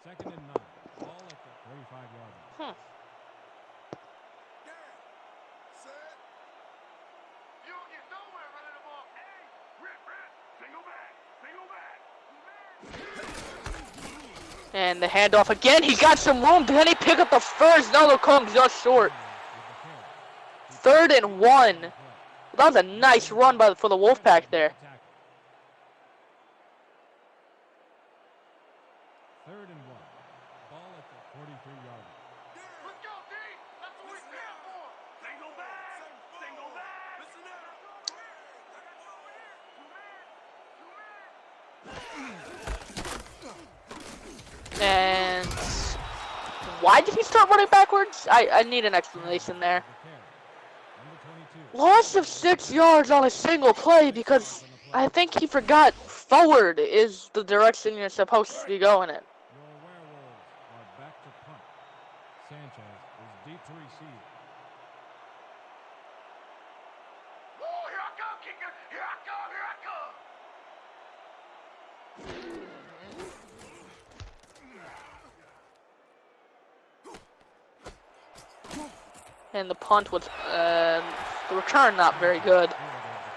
Second and 9. Ball at the 45-yard line. Set. You don't get nowhere running the ball. Hey, rip. Single back. And the handoff again. He got some room. Can he pick up the first? No, they'll come just short. 3rd and 1. That was a nice run for the Wolfpack there. 3rd and 1. Ball at the 43-yard line. Let's go, D. That's what we're here for. Single back. Listen up. And why did he start running backwards? I need an explanation there. Loss of 6 yards on a single play because I think he forgot forward is the direction you're supposed to be going in. Your Werewolves are back to punt. Sanchez is deep to receive. Oh, here I come, kicker. Here I come. And the punt was, the return not very good.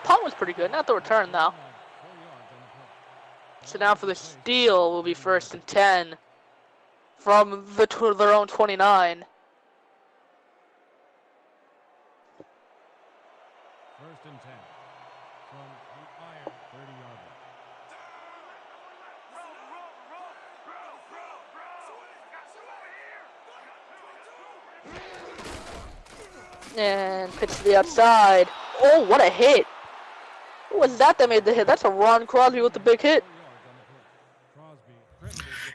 Punt was pretty good, not the return though. So now for the steal will be 1st and 10 from their own 29. 1st and 10 from the iron 30-yard line. And pitch to the outside. Oh, what a hit. Who was that made the hit? That's a Ron Crosby with the big hit.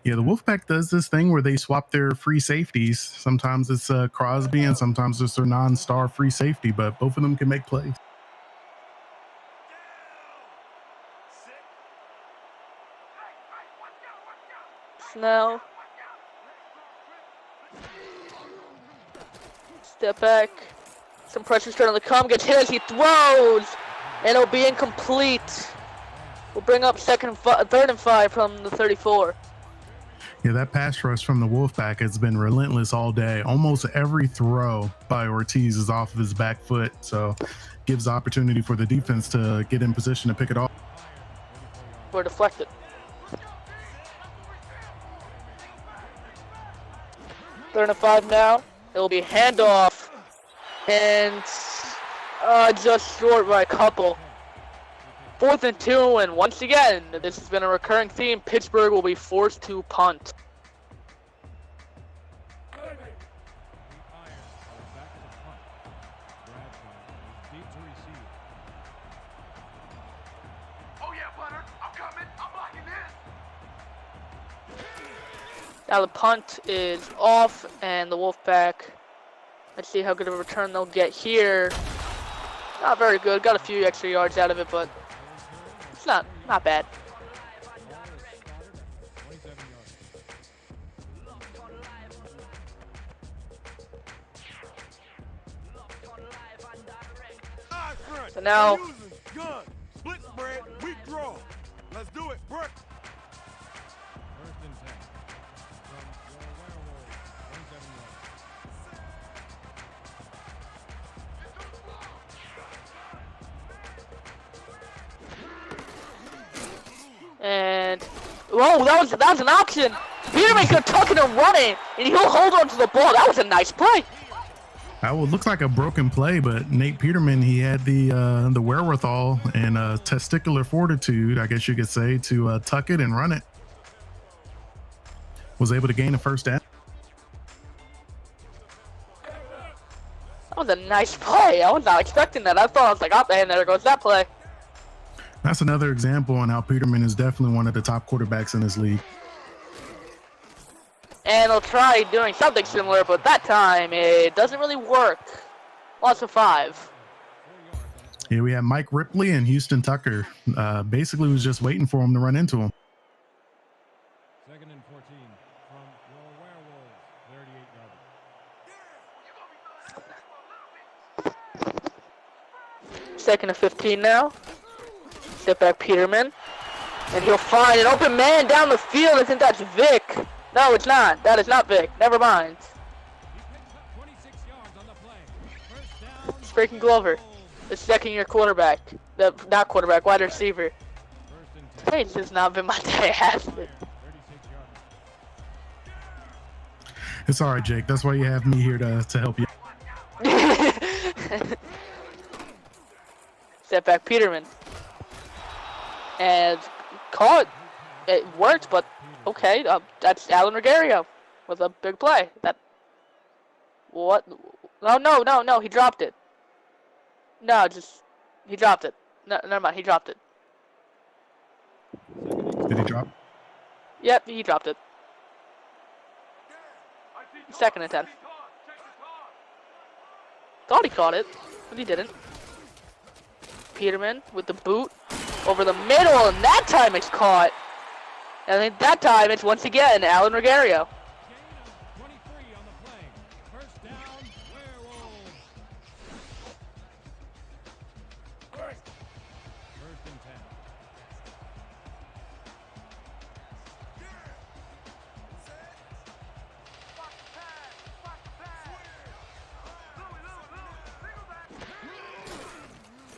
Yeah, the Wolfpack does this thing where they swap their free safeties. Sometimes it's Crosby and sometimes it's their non-star free safety, but both of them can make plays. Snell. Step back. Some pressure starting to come. Gets hit as he throws. And it'll be incomplete. We'll bring up 3rd and 5 from the 34. Yeah, that pass rush from the Wolfpack has been relentless all day. Almost every throw by Ortiz is off of his back foot, so gives opportunity for the defense to get in position to pick it off. We're deflected. Third and 5 now. It'll be handoff. And just short by a couple. 4th and 2, and once again, this has been a recurring theme. Pittsburgh will be forced to punt. Oh yeah, Butter. I'm coming. I'm blocking this. Now the punt is off, and the Wolfpack. Let's see how good of a return they'll get here. Not very good. Got a few extra yards out of it, but it's not bad. So now, Gun, split spread, weak draw. Let's do it, Brooke. 1st and 10 from your Werewolves 27 yards. and whoa, that was an option. Peterman could tuck it and run it, and he'll hold on to the ball. That was a nice play. That would look like a broken play, but Nate Peterman, he had the wherewithal and testicular fortitude, I guess you could say, to tuck it and run it. Was able to gain a first down. That was a nice play. I was not expecting that. I was like, oh, and there goes that play. That's another example on how Peterman is definitely one of the top quarterbacks in this league. And they'll try doing something similar, but that time it doesn't really work. Loss of 5. Yeah, we have Mike Ripley and Houston Tucker. Basically was just waiting for him to run into him. 2nd and 14 from your Werewolves 38 yards. 2nd and 15 now. Step back Peterman. And he'll find an open man down the field. I think that's Vic. No, it's not. That is not Vic. Never mind. It's breaking Glover. The 2nd-year quarterback. Not quarterback, wide receiver. Today's just not been my day, has it? It's all right, Jake. That's why you have me here to help you. Step back Peterman. And caught. It worked, but okay. That's Alan Regario with a big play. What? No. He dropped it. No, he dropped it. No, never mind. He dropped it. Did he drop? Yep, he dropped it. 2nd and 10. Thought he caught it, but he didn't. Peterman with the boot over the middle, and that time it's caught. And I think that time it's once again Alan Regario.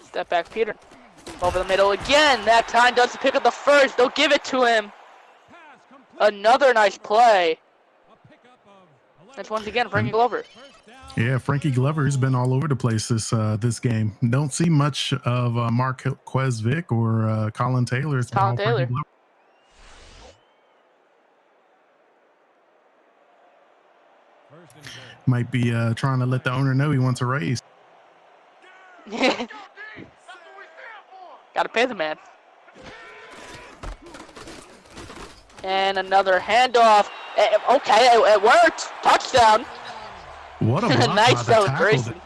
Step back Peter. Over the middle again. That time doesn't pick up the first. They'll give it to him. Another nice play. That's once again Frankie Glover. Yeah, Frankie Glover's been all over the place this game. Don't see much of Marquez Vic or Colin Taylor. It's Colin Taylor. Might be trying to let the owner know he wants a raise. Gotta pay the man. And another handoff. Okay, it worked. Touchdown. What a block nice by the celebration. tackle.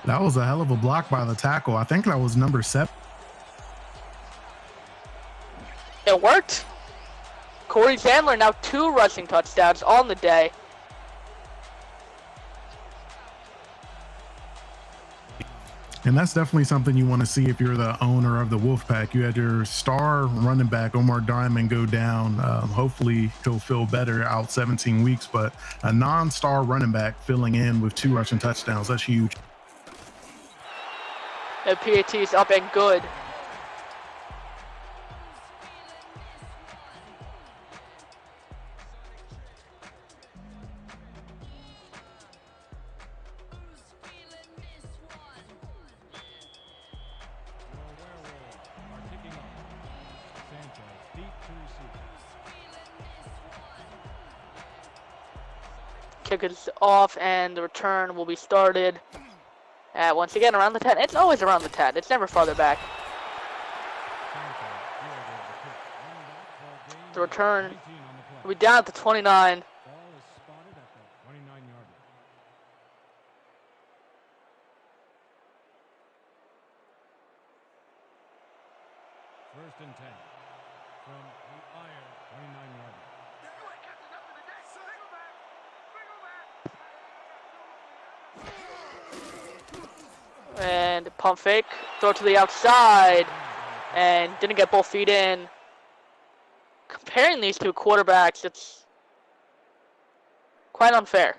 That was a hell of a block by the tackle. I think that was number 7. It worked. Corey Chandler now 2 rushing touchdowns on the day. And that's definitely something you want to see if you're the owner of the Wolfpack. You had your star running back, Omar Diamond, go down. Hopefully he'll feel better out 17 weeks, but a non-star running back filling in with 2 rushing touchdowns, that's huge. The PAT is up and good. Kick is off, and the return will be started at, once again, around the 10. It's always around the 10. It's never farther back. The return will be down at the 29. First and 10 from the iron 29-yard. And pump fake, throw to the outside, and didn't get both feet in. Comparing these two quarterbacks, it's quite unfair.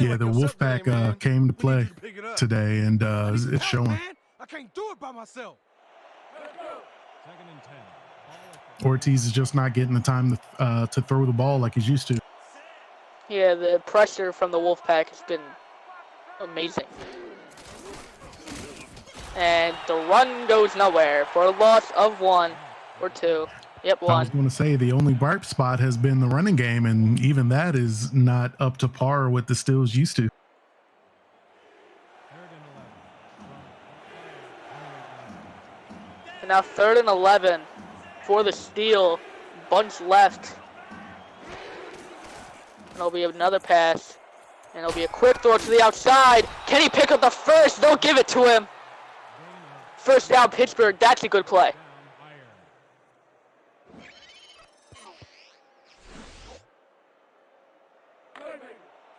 Yeah, the Wolfpack came to play today, and it's showing. I can't do it by myself. Second and 10. Ortiz is just not getting the time to throw the ball like he's used to. Yeah, the pressure from the Wolfpack has been amazing. And the run goes nowhere for a loss of 1 or 2. Yep, 1. I was going to say the only bright spot has been the running game, and even that is not up to par with the Steelers used to. And now 3rd and 11 for the Steel. Bunch left. And it'll be another pass. And it'll be a quick throw to the outside. Can he pick up the first? They'll give it to him. First down, Pittsburgh. That's a good play.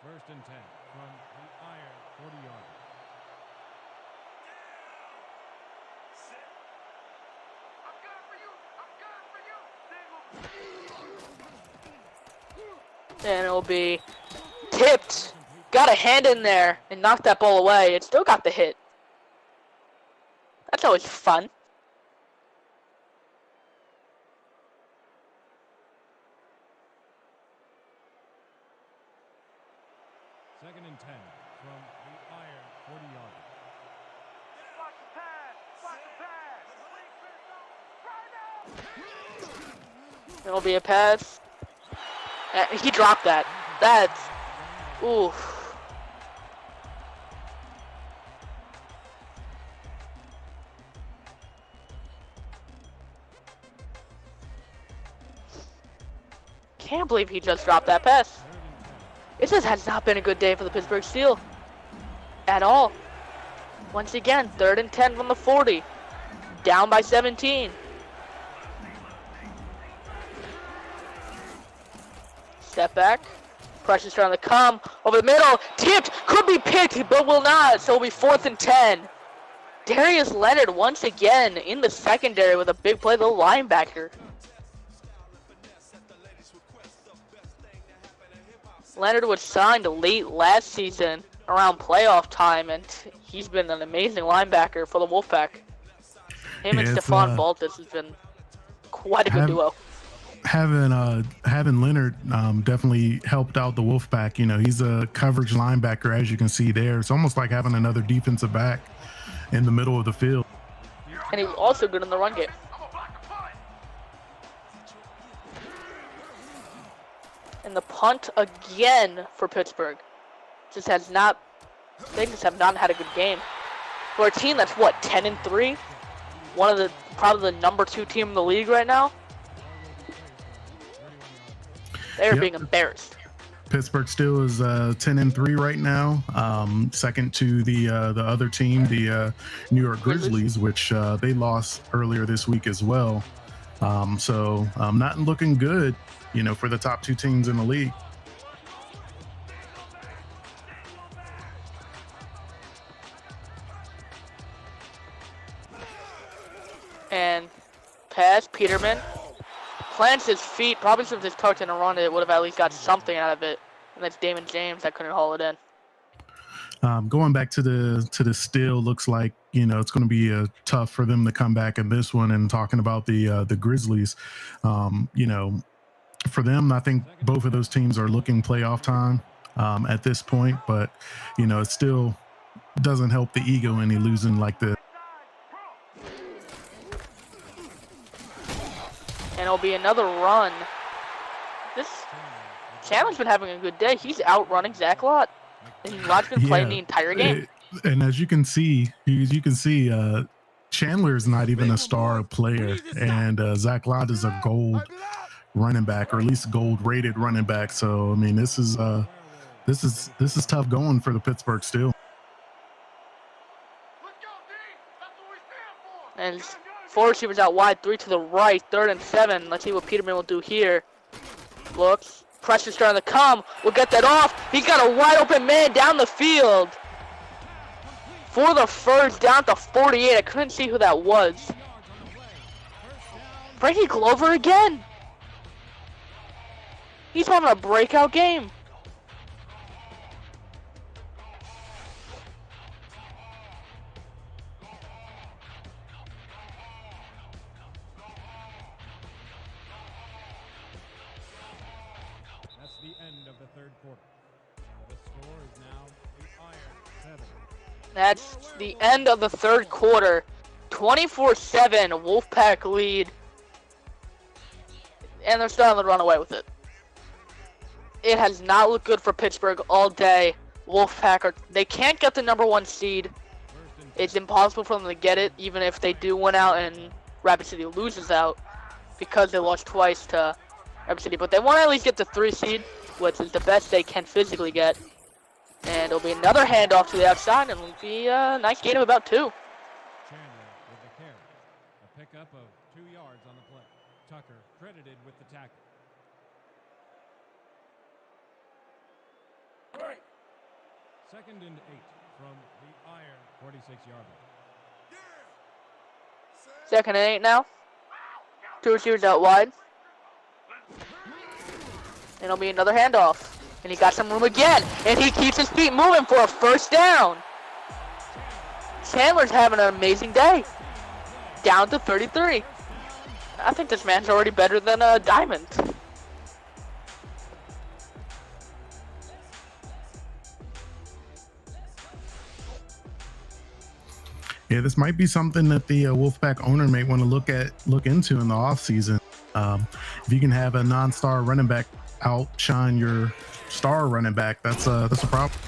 First First and 10 from the iron 40-yard. I'm good for you. I'm good for you. Single. And it'll be tipped. Got a hand in there and knocked that ball away. It still got the hit. That's always fun. Second and 10 from the iron 40-yard. Watch the pass. Watch the pass. Right now. It'll be a pass. He dropped that. That's... Ooh. Can't believe he just dropped that pass. It just has not been a good day for the Pittsburgh Steel. At all. Once again, 3rd and 10 from the 40. Down by 17. Step back. Pressure's trying to come. Over the middle. Tipped. Could be picked, but will not. So it'll be 4th and 10. Darius Leonard once again in the secondary with a big play, the linebacker. Leonard was signed late last season around playoff time, and he's been an amazing linebacker for the Wolfpack. Him and Stephon Baltus has been quite a good duo. Having Leonard definitely helped out the Wolfpack. You know, he's a coverage linebacker, as you can see there. It's almost like having another defensive back in the middle of the field. And he's also good in the run game. And the punt again for Pittsburgh. They just have not had a good game. For a team that's what, 10-3? Probably the number 2 team in the league right now. They're being embarrassed. Pittsburgh still is 10-3 right now. Second to the other team, the New York Grizzlies, which they lost earlier this week as well. So not looking good, you know, for the top 2 teams in the league. And pass, Peterman plants his feet. Probably should have just tucked in a run. It would have at least got something out of it. And that's Damon James that couldn't haul it in. Going back to the Steel, looks like, you know, it's going to be tough for them to come back in this one. And talking about the Grizzlies, you know, for them, I think both of those teams are looking playoff time at this point. But, you know, it still doesn't help the ego any losing like this. And it'll be another run. This Chandler's been having a good day. He's outrunning Zach Lott. And Lott's been playing the entire game. And as you can see, Chandler's not even a star player. And Zach Lott is a gold running back, or at least gold rated running back. So, I mean, this is tough going for the Pittsburgh Steel. And 4 receivers out wide, 3 to the right, 3rd and 7. Let's see what Peterman will do here. Looks, pressure starting to come. We'll get that off. He's got a wide open man down the field. For the first down to 48. I couldn't see who that was. Frankie Glover again. He's having a breakout game. That's the end of the 3rd quarter. The score is now the Iron 7. That's the end of the 3rd quarter. 24-7 Wolfpack lead. And they're starting to run away with it. It has not looked good for Pittsburgh all day. Wolfpack, they can't get the number 1 seed. It's impossible for them to get it, even if they do win out and Rapid City loses out, because they lost twice to Rapid City. But they want to at least get the 3 seed, which is the best they can physically get. And it'll be another handoff to the outside, and it'll be a nice gain of about 2. Chandler with the carry. A pickup of 2 yards on the play. Tucker credited with the tackle. Right. Second and 8 from the iron 46-yard line. Second and 8 now. 2 receivers out wide. And it'll be another handoff. And he got some room again. And he keeps his feet moving for a first down. Chandler's having an amazing day. Down to 33. I think this man's already better than a Diamond. Yeah, this might be something that the Wolfpack owner may want to look into in the offseason. If you can have a non-star running back outshine your star running back, that's a problem.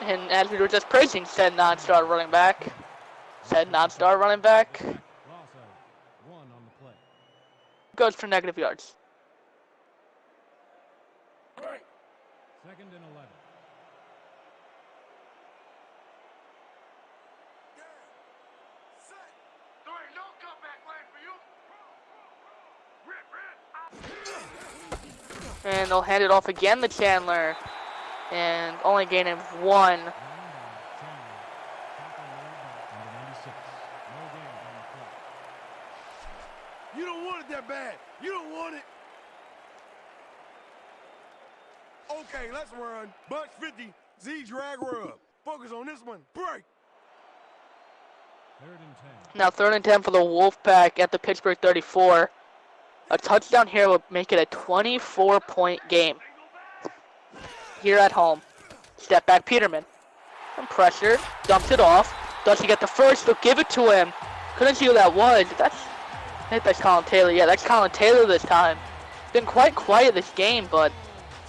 And as we were just praising said non-star running back, Loss of 1 on the play. goes for negative yards. Second and 11. There ain't no comeback lane for you. And they'll hand it off again to Chandler. And only gaining 1. Chandler. Tackle made by number 96. No gain on the play. You don't want it that bad. You don't want it. Okay, let's run. Bunch 50. Z drag rub. Focus on this one. Break. Third and 10. Now 3rd and 10 for the Wolfpack at the Pittsburgh 34. A touchdown here will make it a 24-point game. Here at home. Step back Peterman. And pressure. Dumps it off. Does he get the first? They'll give it to him. Couldn't see who that was. I think that's Colin Taylor. Yeah, that's Colin Taylor this time. Been quite quiet this game, but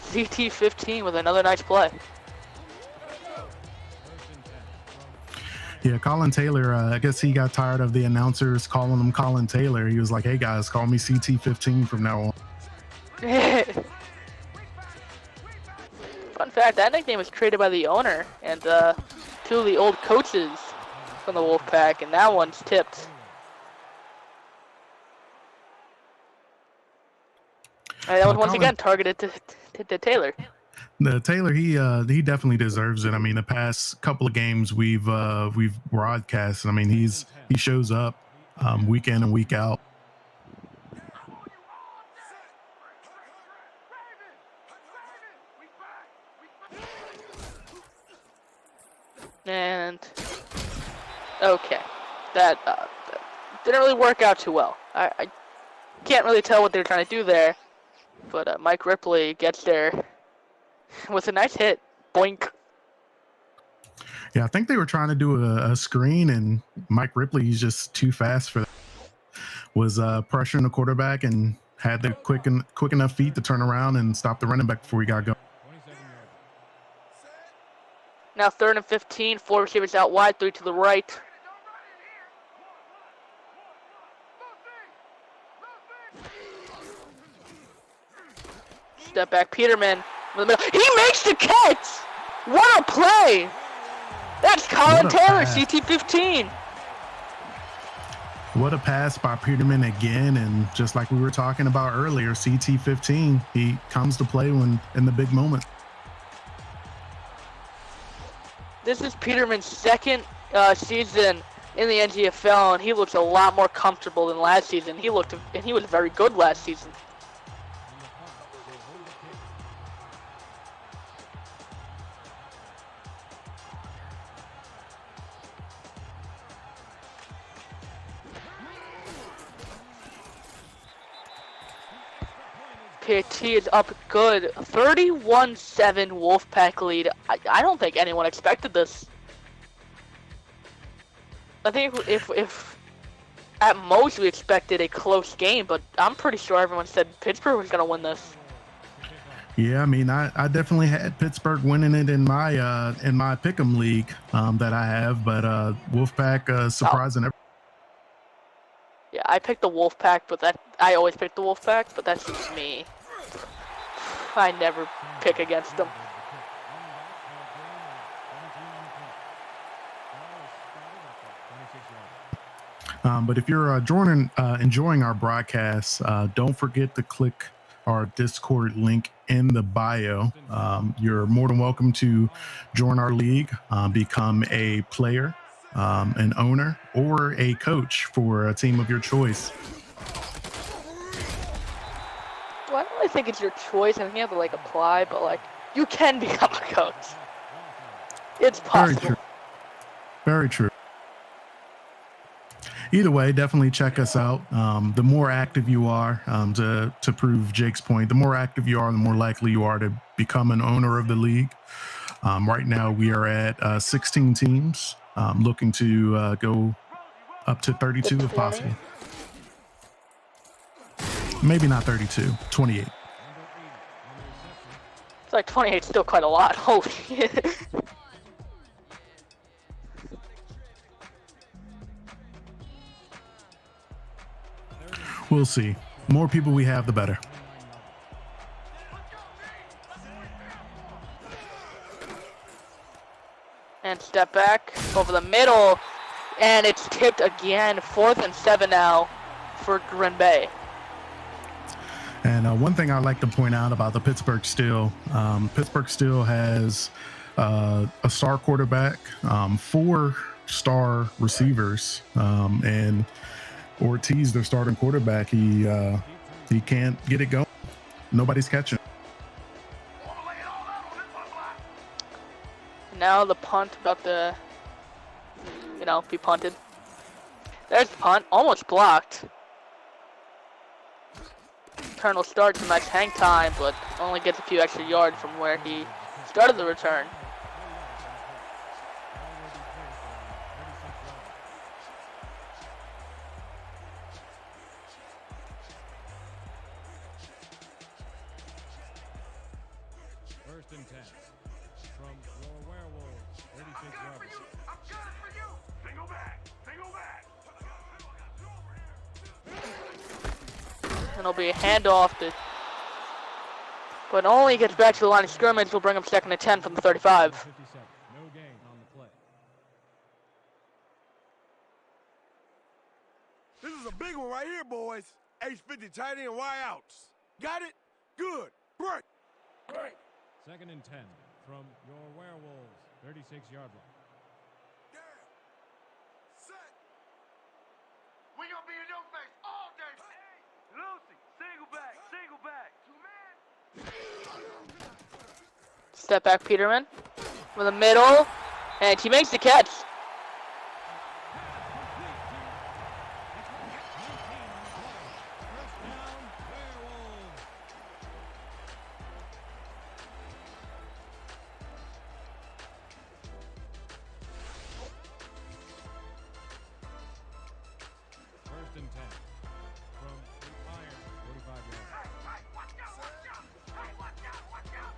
CT15 with another nice play. Yeah, Colin Taylor, I guess he got tired of the announcers calling him Colin Taylor. He was like, hey guys, call me CT15 from now on. Fun fact, that nickname was created by the owner and 2 of the old coaches from the Wolfpack, and that one's tipped. And that was once again targeted to Taylor. Taylor, he definitely deserves it. I mean, the past couple of games we've broadcast. I mean, he shows up week in and week out. And okay, that didn't really work out too well. I can't really tell what they're trying to do there, but Mike Ripley gets there with a nice hit. Boink. Yeah, I think they were trying to do a screen, and Mike Ripley, he's just too fast for that. Was pressuring the quarterback and had the quick enough feet to turn around and stop the running back before he got going. 27 yards. Now 3rd and 15, 4 receivers out wide, 3 to the right. Step back Peterman in the middle. He makes the catch! What a play! That's Colin What a Taylor, pass. CT15. What a pass by Peterman again, and just like we were talking about earlier, CT15, he comes to play when in the big moment. This is Peterman's 2nd season in the NGFL, and he looks a lot more comfortable than last season. He was very good last season. PT is up good. 31-7 Wolfpack lead. I don't think anyone expected this. I think if at most we expected a close game, but I'm pretty sure everyone said Pittsburgh was going to win this. Yeah, I mean, I definitely had Pittsburgh winning it in my pick'em league that I have, but Wolfpack surprising everyone. Yeah, I picked the Wolfpack, but I always pick the Wolfpack, but that's just me. I never pick against them. But if you're enjoying our broadcast, don't forget to click our Discord link in the bio. You're more than welcome to join our league, become a player, an owner, or a coach for a team of your choice. Well, I don't really think it's your choice. I think you have to like apply, but like you can become a coach. It's possible. Very true. Very true. Either way, definitely check us out. The more active you are, to prove Jake's point, the more active you are, the more likely you are to become an owner of the league. Right now, we are at 16 teams, looking to go up to 32 if possible. Maybe not 32, 28. It's like 28 is still quite a lot. Holy shit. We'll see. More people we have, the better. And step back over the middle, and it's tipped again. 4th and 7 now for Green Bay. And one thing I'd like to point out about the Pittsburgh Steel has a star quarterback, 4 star receivers, and Ortiz, their starting quarterback, he can't get it going. Nobody's catching. Now the punt about to, be punted. There's the punt, almost blocked. Return will start some nice hang time, but only gets a few extra yards from where he started the return. First and 10 from your werewolves, 36 yards. I'm coming for you. Single back. Single back. And it'll be a handoff to, but only gets back to the line of scrimmage. Will bring up 2nd and 10 from the 35. 57. No gain on the play. This is a big one right here, boys. H50 tight end, Y outs. Got it? Good. Break. Break. 2nd and 10 from your werewolves, 36-yard line. Down. Set. We gonna be in your face all day. Hey, Lucy, single back, single back. 2 man. Step back Peterman with the middle, and he makes the catch. First and 10 from the iron, 45-yard line. Hey, watch out, watch out. Hey, watch out, watch out.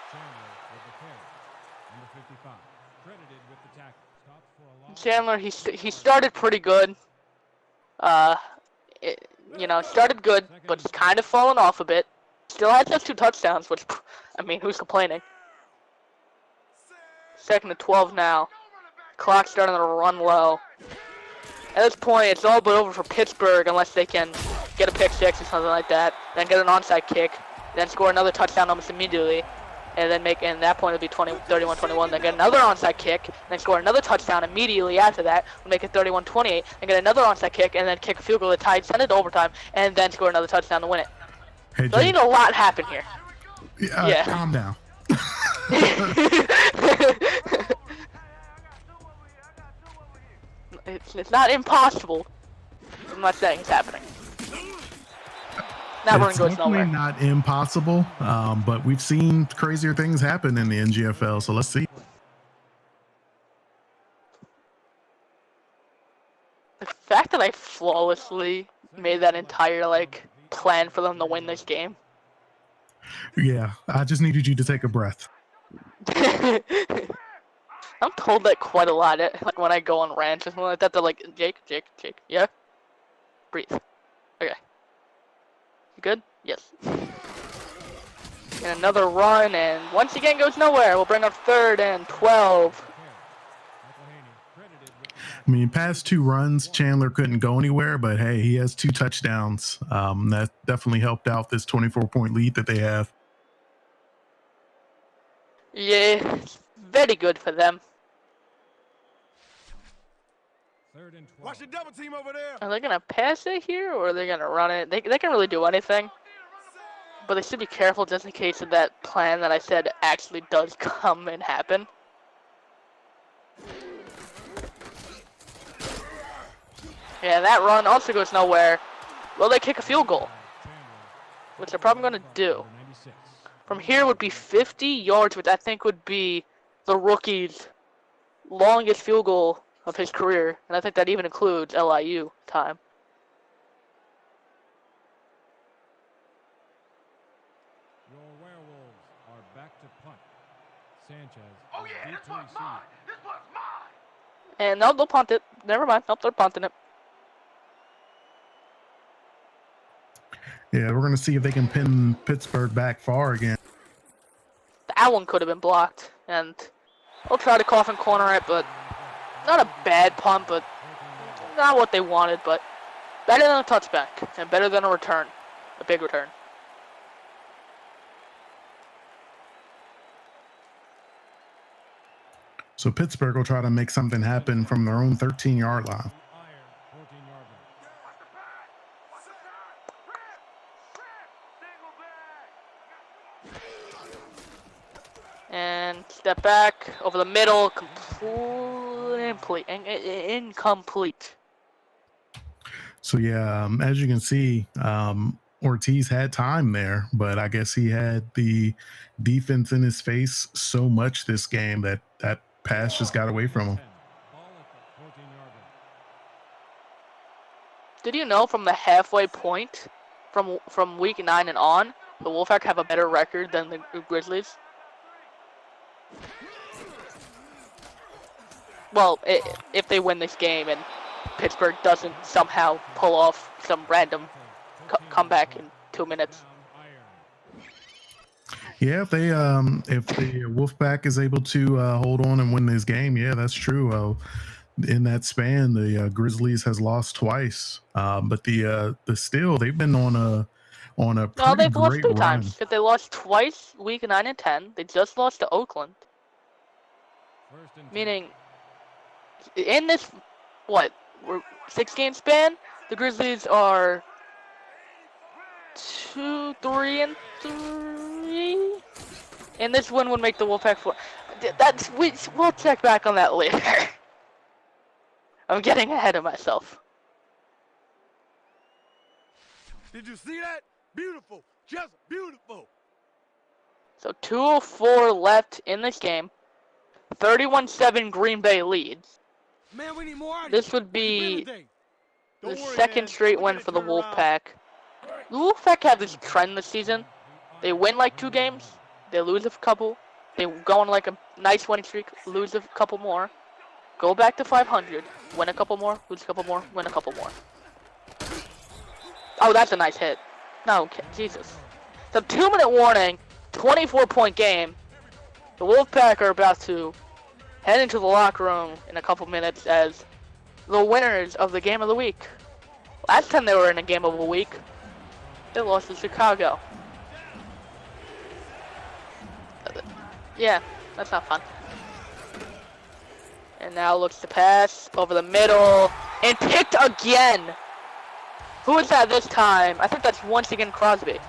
Chandler with the carry. Number 55, credited with the tackle. Stops for a long. Chandler, he started pretty good. Started good, but he's kind of fallen off a bit. Still has those 2 touchdowns, which, I mean, who's complaining? 2nd and 12 now. Clock starting to run low. At this point, it's all but over for Pittsburgh unless they can get a pick 6 or something like that, then get an onside kick, then score another touchdown almost immediately, and then at that point it'll be 31-21, then get another onside kick, then score another touchdown immediately after that, we'll make it 31-28, and get another onside kick, and then kick a field goal to tie, send it to overtime, and then score another touchdown to win it. Hey, So I Jake, need a lot happen here. Yeah. Calm down. It's not impossible. I'm not saying it's happening. That one It's goes definitely nowhere. not impossible, but we've seen crazier things happen in the NGFL, so let's see. The fact that I flawlessly made that entire plan for them to win this game. Yeah, I just needed you to take a breath. I'm told that quite a lot. Like when I go on rants or something like that, they're like, Jake, yeah? Breathe. Okay. You good? Yes. And another run, and once again goes nowhere. We'll bring up 3rd and 12. I mean, past 2 runs, Chandler couldn't go anywhere, but hey, he has 2 touchdowns. That definitely helped out this 24-point lead that they have. Yeah, very good for them. 3rd and 12. Watch the double team over there. Are they gonna pass it here, or are they gonna run it? They can really do anything, but they should be careful just in case of that plan that I said actually does come and happen. Yeah, that run also goes nowhere. Will they kick a field goal? Which they're probably going to do. From here would be 50 yards, which I think would be the rookie's longest field goal of his career. And I think that even includes LIU time. Your Werewolves are back to punt. Sanchez Oh is yeah, deep this to one's receive. mine. This one's mine. And no, they'll punt it. Never mind. Nope, they're punting it. Yeah, we're going to see if they can pin Pittsburgh back far again. That one could have been blocked. And they'll try to coffin corner it, but not a bad punt, but not what they wanted. But better than a touchback and better than a return. A big return. So Pittsburgh will try to make something happen from their own 13-yard line. Iron 14-yard line. Watch the pass. Watch the pass. Rip. Single back. And step back over the middle, incomplete. So yeah, as you can see, Ortiz had time there, but I guess he had the defense in his face so much this game that that pass just got away from him. Ball at the 14-yard line. Did you know from the halfway point, from week 9 and on, the Wolfpack have a better record than the Grizzlies? Well, if they win this game and Pittsburgh doesn't somehow pull off some random comeback in 2 minutes. Yeah, if the Wolfpack is able to hold on and win this game, yeah, that's true. In that span, the Grizzlies has lost twice, but the still they've been on a pretty No, they've lost great 2 run. times. If they lost twice, week 9 and 10, they just lost to Oakland. 1st and 10. Meaning, in this, 6-game span, the Grizzlies are 2-3-3. And this win would make the Wolfpack 4. We'll check back on that later. I'm getting ahead of myself. Did you see that? Beautiful. Just beautiful. So 2:04 left in this game. 31-7 Green Bay leads. Man, we need more out of This you. would be Don't the worry, second man. straight We'll win get it for the turned around. Wolfpack. The Wolfpack have this trend this season. They win like 2 games, they lose a couple, they go on like a nice winning streak, lose a couple more, go back to 500, win a couple more, lose a couple more, win a couple more. Oh, that's a nice hit. No, okay, Jesus. So 2-minute warning, 24-point game. The Wolfpack are about to head into the locker room in a couple minutes as the winners of the game of the week. Last time they were in a game of a week, they lost to Chicago. Yeah, that's not fun. And now looks to pass over the middle and picked again. Who is that this time? I think that's once again Crosby.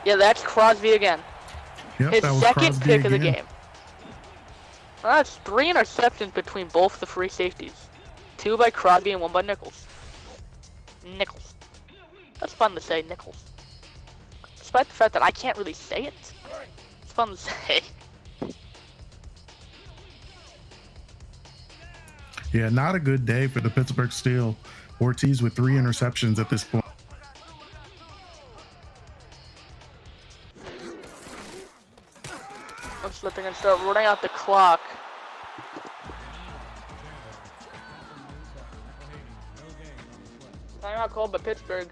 Yeah, that's Crosby again. Yep, His that was second Crosby pick of the again. game. Well, that's 3 interceptions between both the free safeties. 2 by Crosby and 1 by Nichols. Nichols. That's fun to say, Nichols. Despite the fact that I can't really say it, it's fun to say. Yeah, not a good day for the Pittsburgh Steel. Ortiz with 3 interceptions at this point. Looks like they're going to start running out the clock. Timeout called by Pittsburgh.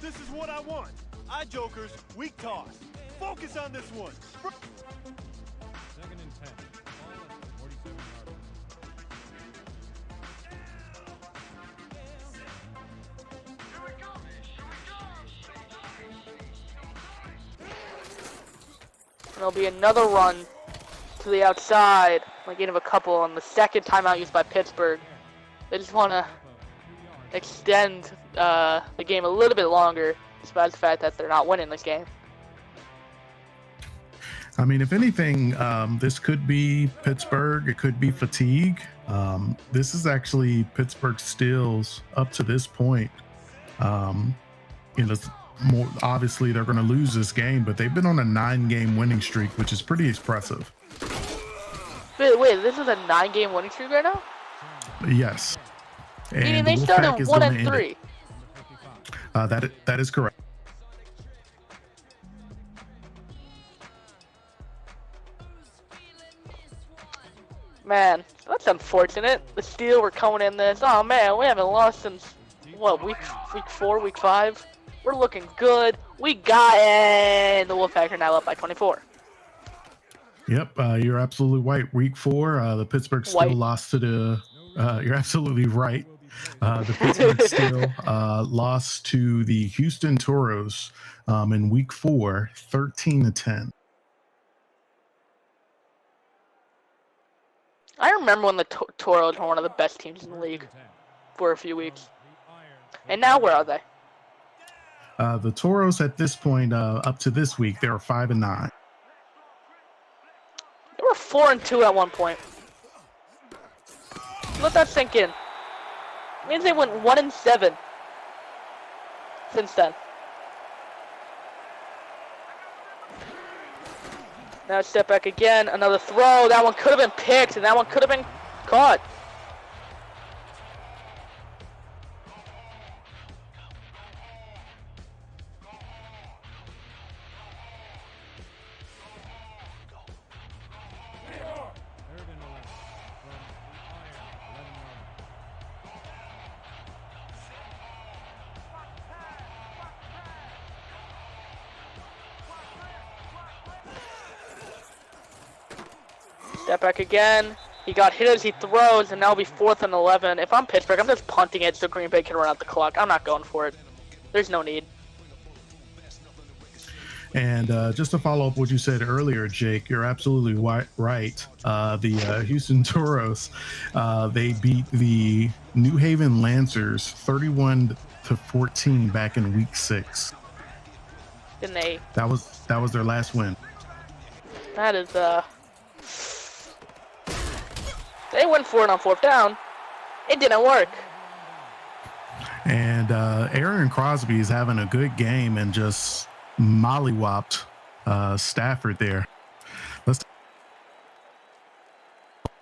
This is what I want. I jokers, weak toss. Focus on this one. there'll be another run to the outside, like gain of a couple on the second timeout used by Pittsburgh. They just want to extend the game a little bit longer, despite the fact that they're not winning this game. I mean, if anything, this could be Pittsburgh. It could be fatigue. This is actually Pittsburgh steals up to this point. More obviously they're going to lose this game, but they've been on a 9-game winning streak, which is pretty expressive. Wait, this is a 9-game winning streak right now? Yes. Meaning And they the started Wolfpack is 1 gonna and end 3. it. That is correct. Man, that's unfortunate. The Steel were coming in this. Oh man, we haven't lost since what, week 4, week 5. We're looking good. We got it. The Wolfpack are now up by 24. Yep, you're absolutely right. Week 4, the Pittsburgh Steel lost to the. You're absolutely right. The Pittsburgh Steel lost to the Houston Toros in Week 4, 13-10. I remember when the Toros were one of the best teams in the league for a few weeks. And now where are they? The Toros at this point, up to this week, they were 5-9. They were 4-2 at one point. Let that sink in. It means they went 1-7 since then. Now step back again, another throw. That one could have been picked, and that one could have been caught. Step back again. He got hit as he throws, and now it'll be 4th and 11. If I'm Pittsburgh, I'm just punting it so Green Bay can run out the clock. I'm not going for it. There's no need. And just to follow up what you said earlier, Jake, you're absolutely right. The Houston Toros, they beat the New Haven Lancers 31-14 back in Week 6. Didn't they? That was their last win. That is They went for it on 4th down. It didn't work. And Aaron Crosby is having a good game and just mollywopped Stafford there. That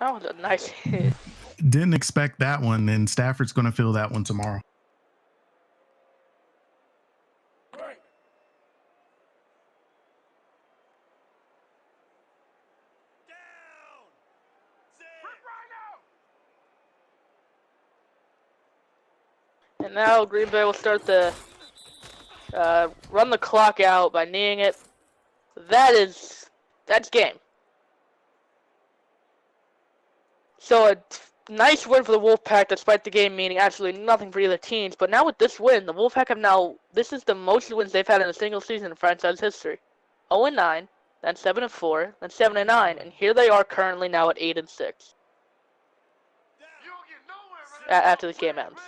was a nice hit. Didn't expect that one, and Stafford's going to feel that one tomorrow. And now Green Bay will start the run the clock out by kneeing it. That's game. So a nice win for the Wolfpack, despite the game meaning absolutely nothing for either teams. But now with this win, the Wolfpack this is the most wins they've had in a single season in franchise history. 0-9, then 7-4, then 7-9, and here they are currently now at 8-6. After this game ends.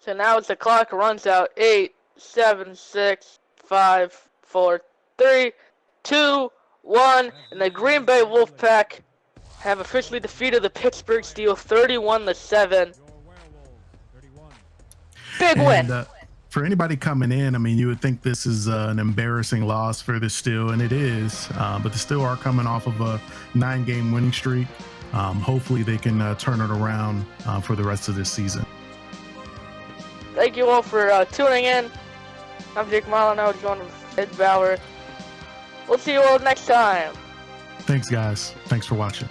So now as the clock runs out, 8, 7, 6, 5, 4, 3, 2, 1, and the Green Bay Wolfpack have officially defeated the Pittsburgh Steel 31-7. Big win. For anybody coming in, I mean, you would think this is an embarrassing loss for the Steel, and it is. But the Steel are coming off of a 9-game winning streak. Hopefully they can turn it around for the rest of this season. Thank you all for tuning in. I'm Jake Mollineaux, joined with Ed Bauer. We'll see you all next time. Thanks, guys. Thanks for watching.